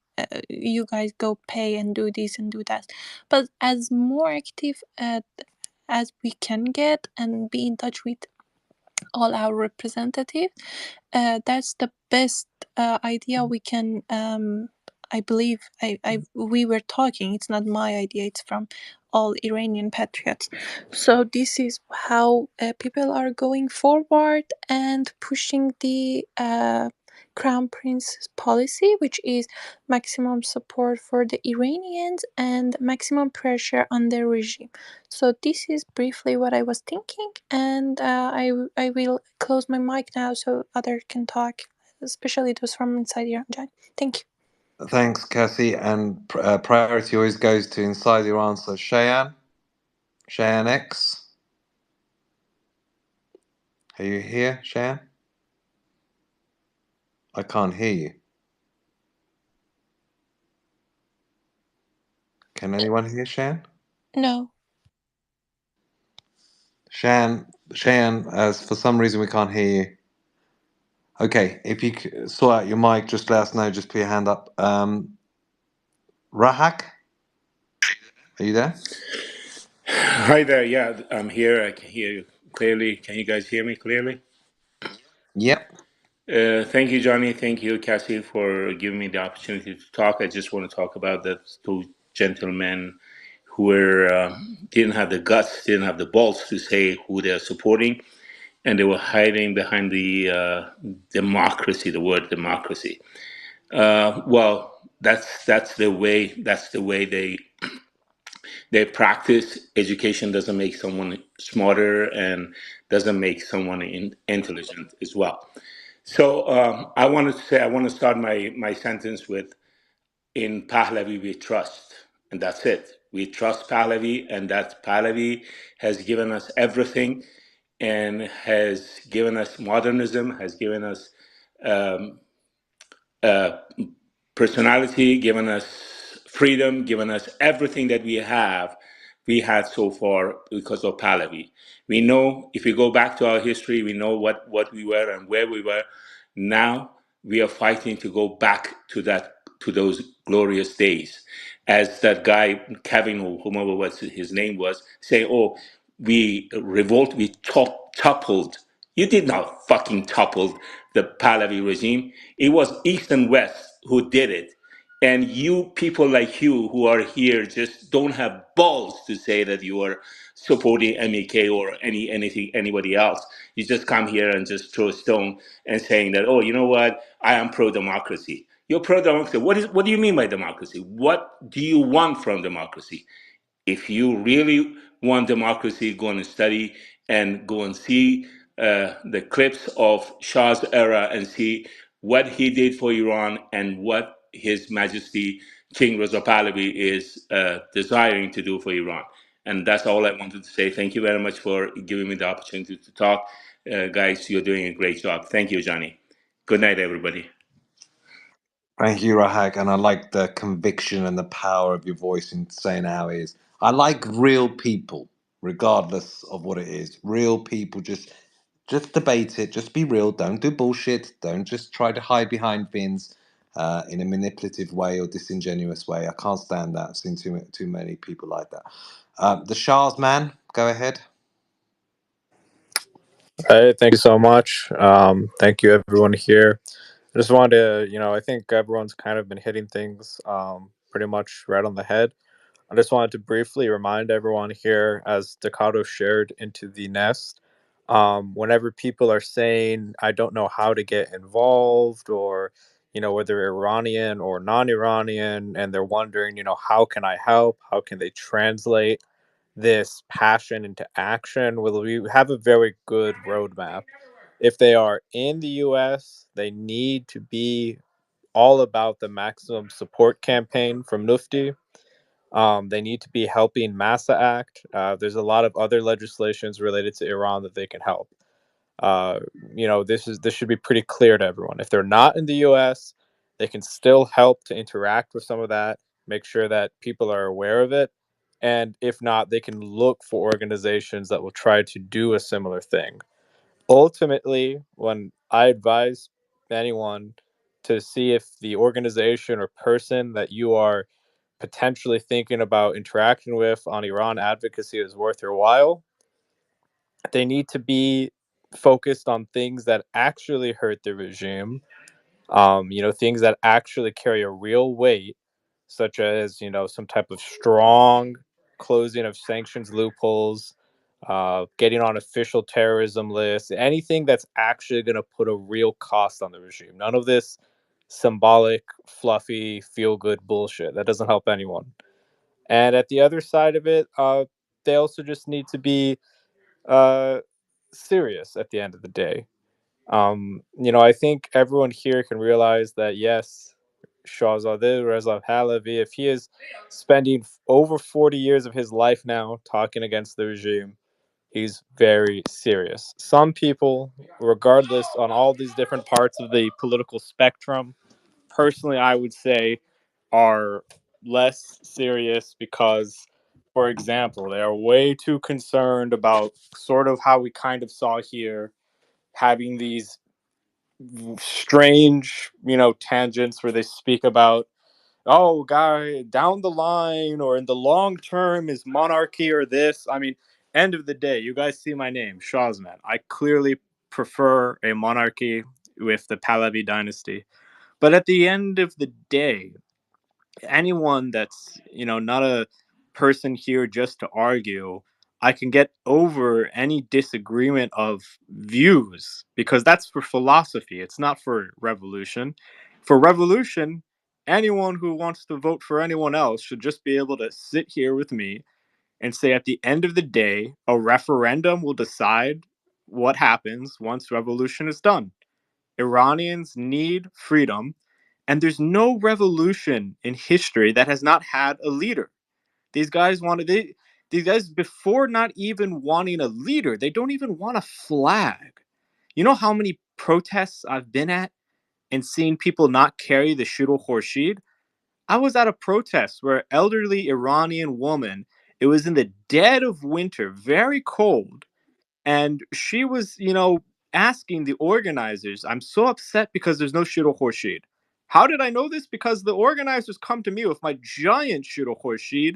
you guys go pay and do this and do that, but as more active as we can get and be in touch with all our representatives. That's the best idea we can. I believe we were talking. It's not my idea. It's from all Iranian patriots. So this is how people are going forward and pushing the Crown Prince's policy, which is maximum support for the Iranians and maximum pressure on the regime. So this is briefly what I was thinking, and I will close my mic now so others can talk, especially those from inside Iran. Thank you. Thanks, Cassie. And priority always goes to inside your answer, Cheyenne. Cheyenne X. Are you here, Cheyenne? I can't hear you. Can anyone hear Cheyenne? No. Cheyenne, as for some reason we can't hear you. Okay, if you sort out your mic, just let us know. Just put your hand up. Rahak, are you there? Hi there. Yeah, I'm here. I can hear you clearly. Can you guys hear me clearly? Yep. Thank you, Johnny. Thank you, Cassie, for giving me the opportunity to talk. I just want to talk about the two gentlemen who didn't have the guts, didn't have the balls to say who they're supporting, and they were hiding behind the democracy, the word democracy. Well, that's the way. That's the way they practice. Education doesn't make someone smarter and doesn't make someone intelligent as well. So I want to start my sentence with, in Pahlavi we trust, and that's it. We trust Pahlavi, and that Pahlavi has given us everything, and has given us modernism, has given us um, uh, personality, given us freedom, given us everything that we had so far because of Pahlavi. We know, if we go back to our history, we know what we were and where we were. Now we are fighting to go back to those glorious days. As that guy, Kevin, or whomever was his name was, saying, oh, we revolt, we toppled. You did not fucking topple the Pahlavi regime. It was East and West who did it. And you people like you who are here just don't have balls to say that you are supporting MEK or anybody else. You just come here and just throw a stone and saying that, oh, you know what? I am pro democracy. You're pro democracy. What do you mean by democracy? What do you want from democracy? If you really want democracy, go and study and go and see the clips of Shah's era and see what he did for Iran and what His Majesty King Reza Pahlavi is desiring to do for Iran. And that's all I wanted to say. Thank you very much for giving me the opportunity to talk. Guys, you're doing a great job. Thank you, Johnny. Good night, everybody. Thank you, Rahak, and I like the conviction and the power of your voice in saying how it is. I like real people, regardless of what it is. Real people, just debate it, just be real. Don't do bullshit. Don't just try to hide behind things in a manipulative way or disingenuous way. I can't stand that. I've seen too many people like that. The Shah's man, go ahead. Hey, thank you so much. Thank you, everyone here. I just wanted to, I think everyone's kind of been hitting things pretty much right on the head. I just wanted to briefly remind everyone here, as Staccato shared into the nest, whenever people are saying, I don't know how to get involved, or, whether Iranian or non Iranian, and they're wondering, how can I help? How can they translate this passion into action? Well, we have a very good roadmap. If they are in the US, they need to be all about the maximum support campaign from Nufti. They need to be helping Massa Act. There's a lot of other legislations related to Iran that they can help. Uh, this should be pretty clear to everyone. If they're not in the U.S., they can still help to interact with some of that, make sure that people are aware of it, and if not, they can look for organizations that will try to do a similar thing. Ultimately, when I advise anyone to see if the organization or person that you are potentially thinking about interacting with on Iran advocacy is worth your while, they need to be focused on things that actually hurt the regime, things that actually carry a real weight, such as, some type of strong closing of sanctions loopholes, getting on official terrorism lists, anything that's actually going to put a real cost on the regime. None of this symbolic, fluffy, feel good bullshit. That doesn't help anyone. And at the other side of it, they also just need to be uh, serious at the end of the day. I think everyone here can realize that yes, Shahzadeh Reza Pahlavi, if he is spending over 40 years of his life now talking against the regime, he's very serious. Some people, regardless on all these different parts of the political spectrum, personally, I would say are less serious because, for example, they are way too concerned about sort of how we kind of saw here, having these strange, tangents where they speak about, oh, guy, down the line or in the long term is monarchy or this. I mean, end of the day, you guys see my name, Shahzman. I clearly prefer a monarchy with the Pahlavi dynasty. But at the end of the day, anyone that's not a person here just to argue, I can get over any disagreement of views, because that's for philosophy, it's not for revolution. For revolution, anyone who wants to vote for anyone else should just be able to sit here with me and say, at the end of the day, a referendum will decide what happens once revolution is done. Iranians need freedom, and there's no revolution in history that has not had a leader. These guys wanted these guys, before not even wanting a leader, they don't even want a flag. You know how many protests I've been at and seen people not carry the Shiro Khorshid? I was at a protest where an elderly Iranian woman, it was in the dead of winter, very cold, and she was, asking the organizers, I'm so upset because there's no Shiro Khorshid. How did I know this? Because the organizers come to me with my giant Shiro Khorshid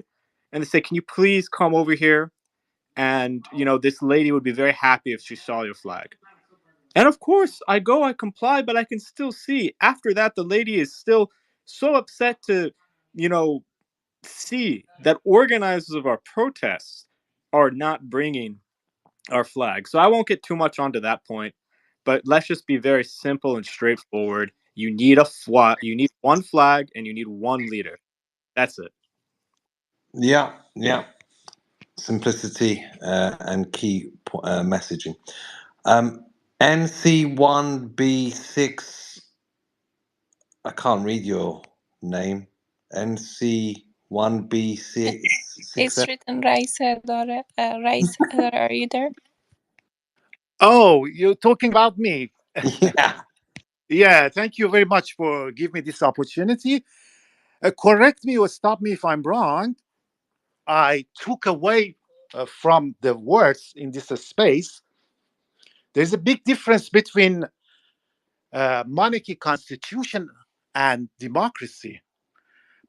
and they say, can you please come over here? And, this lady would be very happy if she saw your flag. And of course, I go, I comply, but I can still see after that, the lady is still so upset to, you know, see that organizers of our protests are not bringing our flag. So I won't get too much onto that point, but let's just be very simple and straightforward. You need a flag, you need one flag, and you need one leader. That's it. Yeah, yeah. Simplicity and key messaging. NC1B6. I can't read your name. NC1B6. It's written Rice Dore. Rice Dore. Are you there? Oh, you're talking about me. Yeah. Yeah, thank you very much for giving me this opportunity. Correct me or stop me if I'm wrong. I took away from the words in this space. There's a big difference between monarchy constitution and democracy.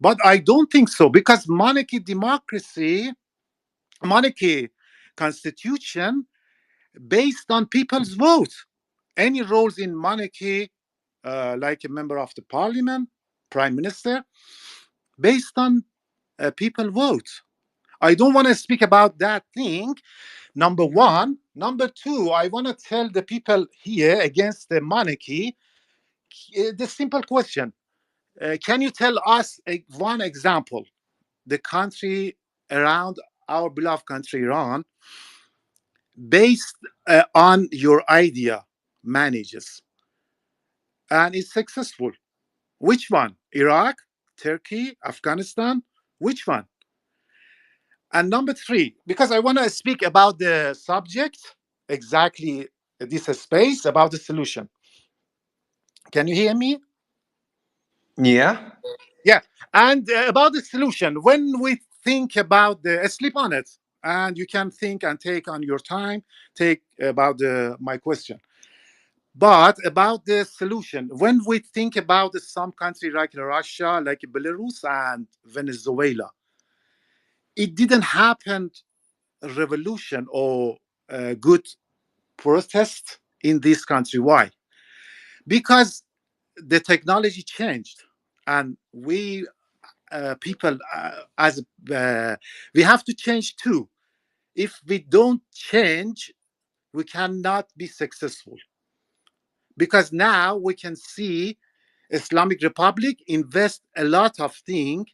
But I don't think so, because monarchy constitution based on people's vote. Any roles in monarchy, like a member of the parliament, prime minister, based on people vote. I don't want to speak about that thing. Number one. Number two, I want to tell the people here against the monarchy the simple question. Can you tell us one example, the country around our beloved country, Iran, based on your idea, manages and is successful? Which one? Iraq, Turkey, Afghanistan? Which one? And number three, because I want to speak about the subject, exactly this space, about the solution. Can you hear me? Yeah. Yeah. And about the solution, when we think about sleep on it, and you can think and take on your time, take about my question. But about the solution, when we think about some country like Russia, like Belarus and Venezuela, it didn't happen revolution or good protest in this country. Why? Because the technology changed, and we people as we have to change too. If we don't change, we cannot be successful. Because now we can see Islamic Republic invest a lot of things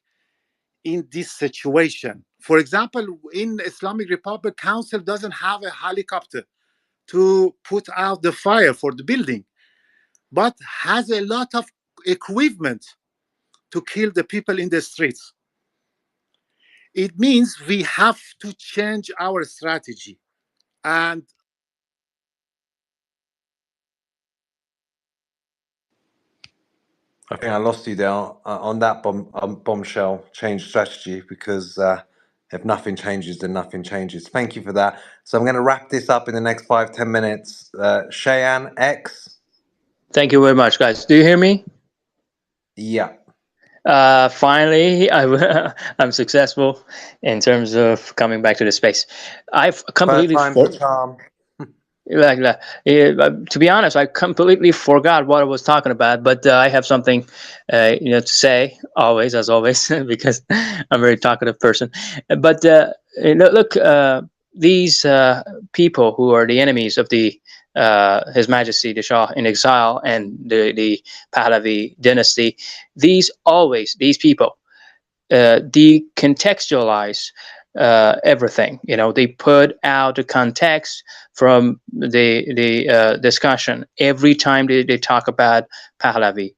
in this situation. For example, in Islamic Republic, Council doesn't have a helicopter to put out the fire for the building, but has a lot of equipment to kill the people in the streets. It means we have to change our strategy. And I think I lost you there on that bombshell change strategy, because if nothing changes, then nothing changes. Thank you for that. So I'm going to wrap this up in the next 5-10 minutes. Cheyenne X. Thank you very much, guys. Do you hear me? Yeah. Finally, I'm successful in terms of coming back to the space. I've Third completely time's the charm. to be honest, I completely forgot what I was talking about, but I have something, to say always, as always, because I'm a very talkative person. But look, these people who are the enemies of the His Majesty the Shah in exile and the Pahlavi dynasty, these people decontextualize everything. They put out the context from the discussion every time they talk about Pahlavi.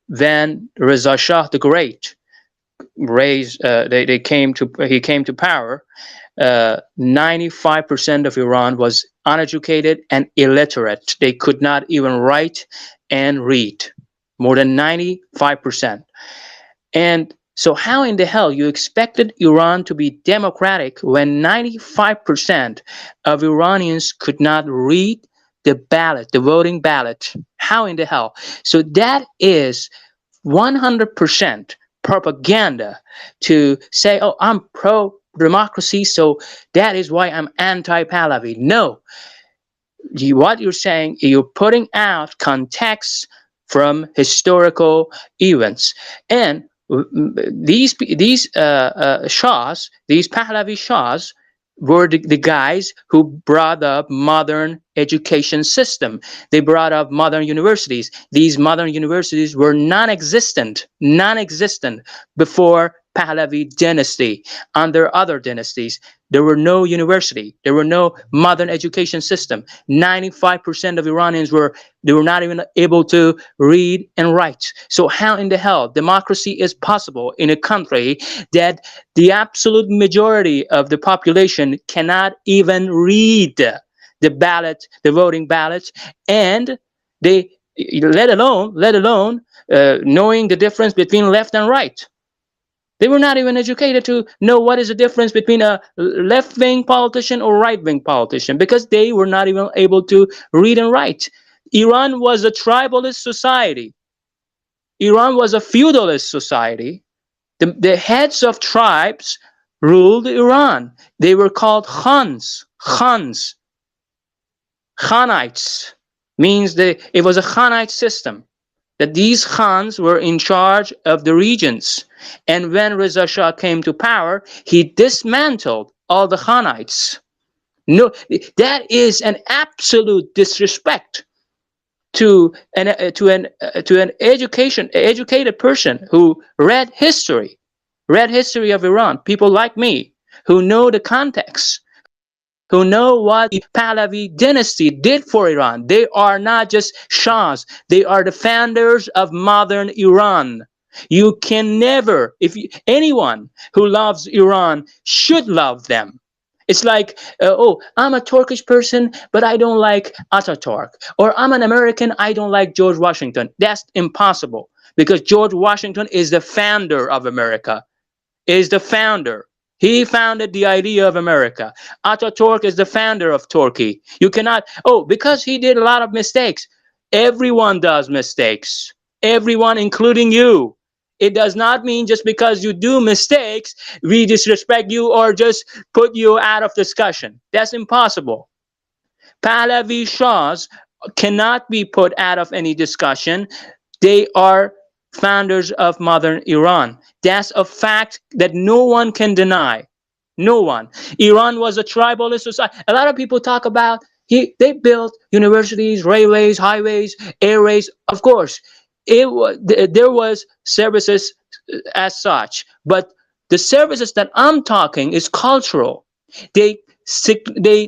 Then Reza Shah the Great he came to power. 95% of Iran was uneducated and illiterate. They could not even write and read. More than 95%. And so how in the hell you expected Iran to be democratic when 95% of Iranians could not read the ballot, the voting ballot? How in the hell? So that is 100% propaganda to say, oh, I'm pro-democracy, so that is why I'm anti-Pahlavi. No. What you're saying, you're putting out context from historical events. And these shahs, these Pahlavi shahs, were the guys who brought up modern education system. They brought up modern universities. These modern universities were non-existent before Pahlavi dynasty. Under other dynasties, there were no university. There were no modern education system. 95% of Iranians were not even able to read and write. So how in the hell democracy is possible in a country that the absolute majority of the population cannot even read the ballot, the voting ballot, and they let alone knowing the difference between left and right. They were not even educated to know what is the difference between a left-wing politician or right-wing politician, because they were not even able to read and write. Iran was a tribalist society. Iran was a feudalist society. The heads of tribes ruled Iran. They were called khans. Khanites means that it was a Khanite system, that these Khans were in charge of the regions. And when Reza Shah came to power, he dismantled all the Khanites. No, that is an absolute disrespect to an educated person who read history of Iran. People like me who know the context, who know what the Pahlavi dynasty did for Iran. They are not just Shahs, they are the founders of modern Iran. You can never, anyone who loves Iran should love them. It's like, oh, I'm a Turkish person, but I don't like Ataturk. Or I'm an American, I don't like George Washington. That's impossible, because George Washington is the founder of America, is the founder. He founded the idea of America. Ataturk is the founder of Turkey. You cannot, oh, because he did a lot of mistakes. Everyone does mistakes. Everyone, including you. It does not mean just because you do mistakes, we disrespect you or just put you out of discussion. That's impossible. Pahlavi Shahs cannot be put out of any discussion. They are founders of modern Iran. That's a fact that no one can deny. No one. Iran was a tribalist society. A lot of people talk about they built universities, railways, highways, airways. Of course, there was services as such, but the services that I'm talking is cultural. They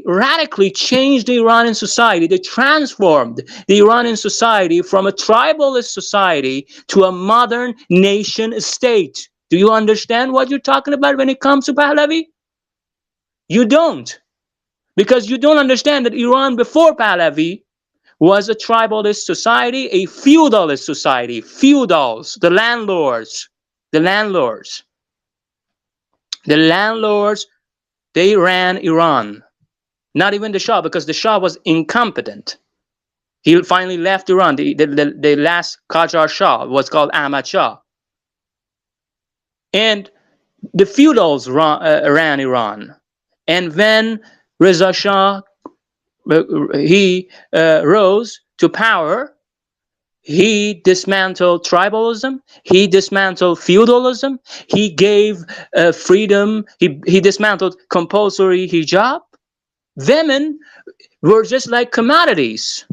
radically changed the Iranian society. They transformed the Iranian society from a tribalist society to a modern nation state. Do you understand what you're talking about when it comes to Pahlavi? You don't, because you don't understand that Iran before Pahlavi was a tribalist society, a feudalist society. Feudals, the landlords, the landlords, the landlords, they ran Iran. Not even the Shah, because the Shah was incompetent. He finally left Iran. The last Qajar Shah was called Ahmad Shah. And the feudals ran Iran. And when Reza Shah rose to power, he dismantled tribalism, he dismantled feudalism, he gave freedom, he dismantled compulsory hijab. Women were just like commodities.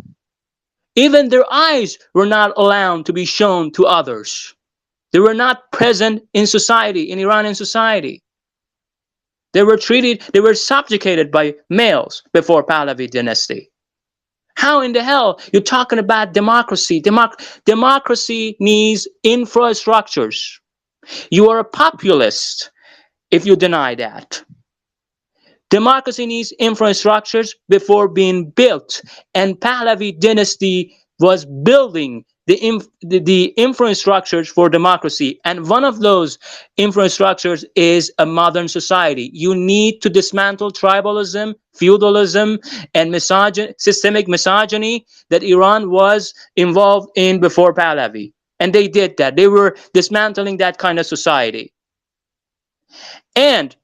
Even their eyes were not allowed to be shown to others. They were not present in society, in Iranian society. They were subjugated by males before Pahlavi dynasty. How in the hell you're talking about democracy? Democracy needs infrastructures. You are a populist if you deny that. Democracy needs infrastructures before being built, and Pahlavi dynasty was building the infrastructures for democracy, and one of those infrastructures is a modern society. You need to dismantle tribalism, feudalism, and systemic misogyny that Iran was involved in before Pahlavi, and they did that. They were dismantling that kind of society, and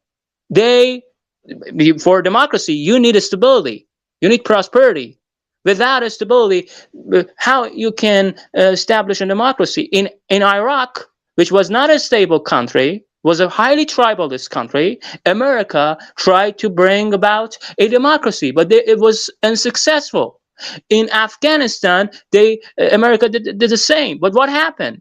for democracy, you need a stability. You need prosperity. Without a stability, how you can establish a democracy? In Iraq, which was not a stable country, was a highly tribalist country, America tried to bring about a democracy, but it was unsuccessful. In Afghanistan, America did the same. But what happened?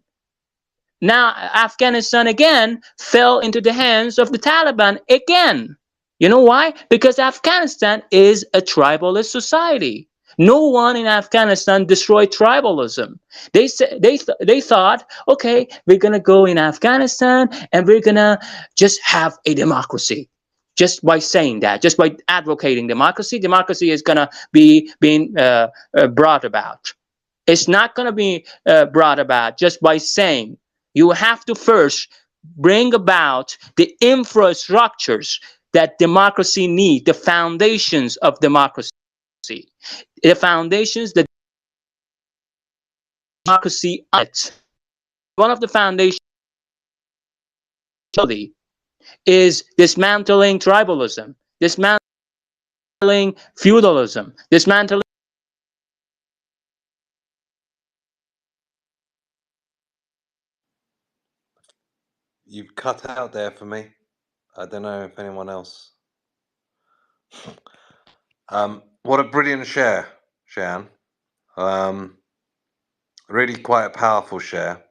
Now Afghanistan again fell into the hands of the Taliban again. You know why? Because Afghanistan is a tribalist society. No one in Afghanistan destroyed tribalism. They thought, okay, we're gonna go in Afghanistan and we're gonna just have a democracy. Just by saying that, just by advocating democracy is gonna be being brought about. It's not gonna be brought about just by saying. You have to first bring about the infrastructures that democracy needs, the foundations of democracy. The foundations that democracy is. One of the foundations is dismantling tribalism, dismantling feudalism, dismantling You've cut out there for me. I don't know if anyone else. What a brilliant share, Shan. Really quite a powerful share,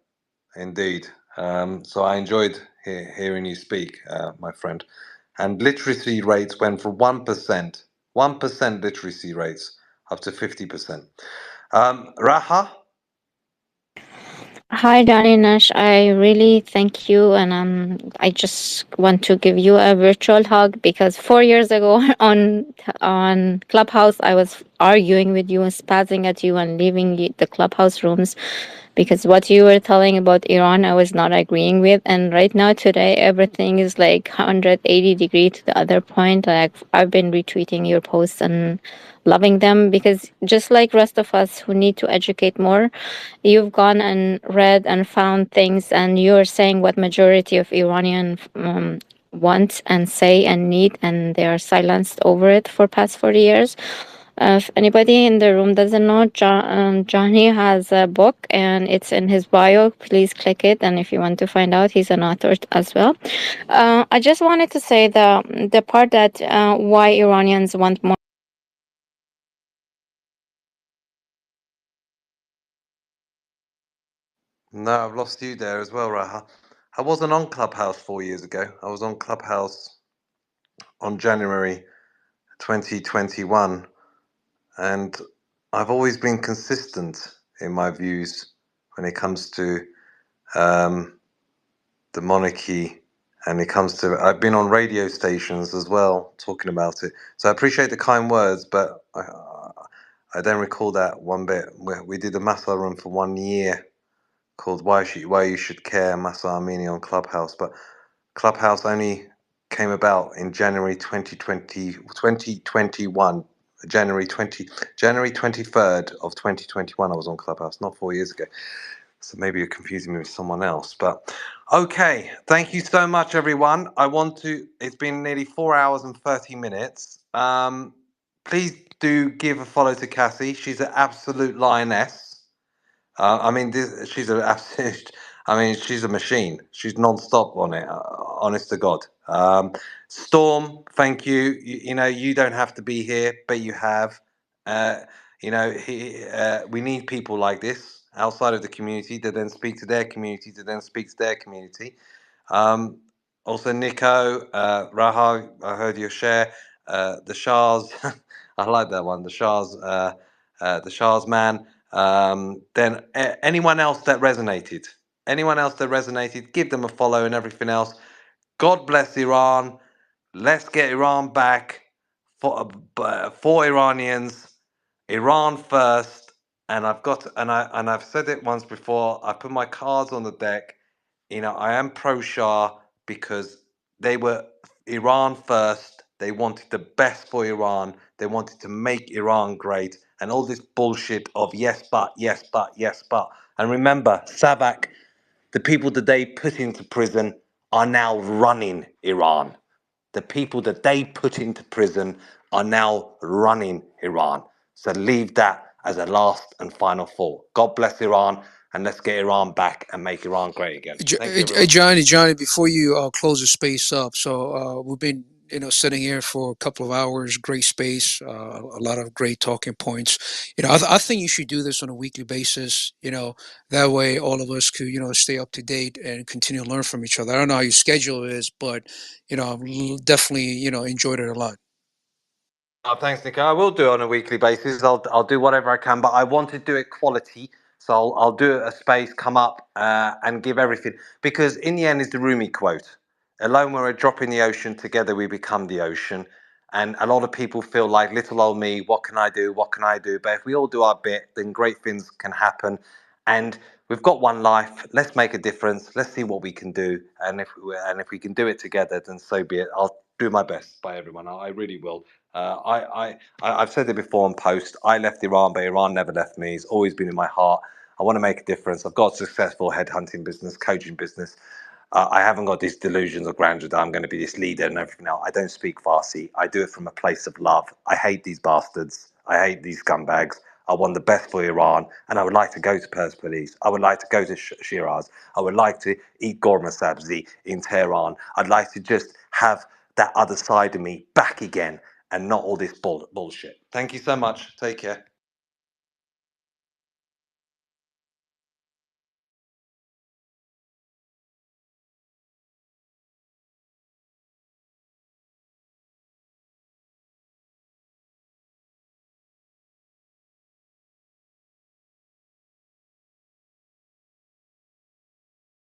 indeed. So I enjoyed hearing you speak, my friend. And literacy rates went from 1% literacy rates up to 50%. Raha? Hi, JohnnyNash. I really thank you, and I just want to give you a virtual hug because 4 years ago on Clubhouse, I was arguing with you and spazzing at you and leaving the Clubhouse rooms because what you were telling about Iran, I was not agreeing with. And right now, today, everything is like 180 degree to the other point. Like I've been retweeting your posts and loving them because just like rest of us who need to educate more, you've gone and read and found things, and you're saying what majority of Iranian want and say and need, and they are silenced over it for past 40 years. If anybody in the room doesn't know, Johnny has a book and it's in his bio. Please click it. And if you want to find out, he's an author as well. I just wanted to say the part that why Iranians want more. No, I've lost you there as well, Raha. I wasn't on Clubhouse 4 years ago. I was on Clubhouse on January 2021, and I've always been consistent in my views when it comes to the monarchy, and it comes to I've been on radio stations as well talking about it. So I appreciate the kind words, but I don't recall that one bit. We did a Massa room for 1 year called Why You Should Care, Massa Armeni on Clubhouse, but Clubhouse only came about in January 2021. January 23rd of 2021 I was on Clubhouse, not 4 years ago. So maybe you're confusing me with someone else. But okay, thank you so much, everyone. It's been nearly 4 hours and 30 minutes. Please do give a follow to Cassie. She's an absolute lioness. She's an absolute. She's a machine. She's non-stop on it. Honest to God. Storm, thank you. You don't have to be here, but you have. Uh, we need people like this outside of the community that then speak to their community, to then speak to their community. Um, Also, Nico, Raha, I heard your share. The Shahs, I like that one. The Shahs man. Then anyone else that resonated, give them a follow and everything else. God bless Iran. Let's get Iran back for Iranians. Iran first. And I've said it once before. I put my cards on the deck. I am pro Shah because they were Iran first. They wanted the best for Iran. They wanted to make Iran great. And all this bullshit of yes, but, yes, but, yes, but. And remember, Savak, the people that they put into prison are now running Iran. The people that they put into prison are now running Iran. So leave that as a last and final thought. God bless Iran, and let's get Iran back and make Iran great again. Thank you, everyone. Johnny, before you close the space up, so we've been sitting here for a couple of hours, great space, a lot of great talking points. I think you should do this on a weekly basis. That way all of us could stay up to date and continue to learn from each other. I don't know how your schedule is, but I've definitely enjoyed it a lot. Thanks, Nico. I will do it on a weekly basis. I'll do whatever I can, but I want to do it quality. So I'll do a space, come up and give everything. Because in the end, it's the Rumi quote. Alone we're a drop in the ocean, together we become the ocean. And a lot of people feel like little old me, what can I do? What can I do? But if we all do our bit, then great things can happen. And we've got one life. Let's make a difference. Let's see what we can do. And if we can do it together, then so be it. I'll do my best by everyone. I really will. I've said it before on post. I left Iran, but Iran never left me. It's always been in my heart. I want to make a difference. I've got a successful headhunting business, coaching business. I haven't got these delusions of grandeur that I'm going to be this leader and everything else. I don't speak Farsi. I do it from a place of love. I hate these bastards. I hate these scumbags. I want the best for Iran, and I would like to go to Persepolis. I would like to go to Shiraz. I would like to eat Ghormeh Sabzi in Tehran. I'd like to just have that other side of me back again and not all this bullshit. Thank you so much. Take care.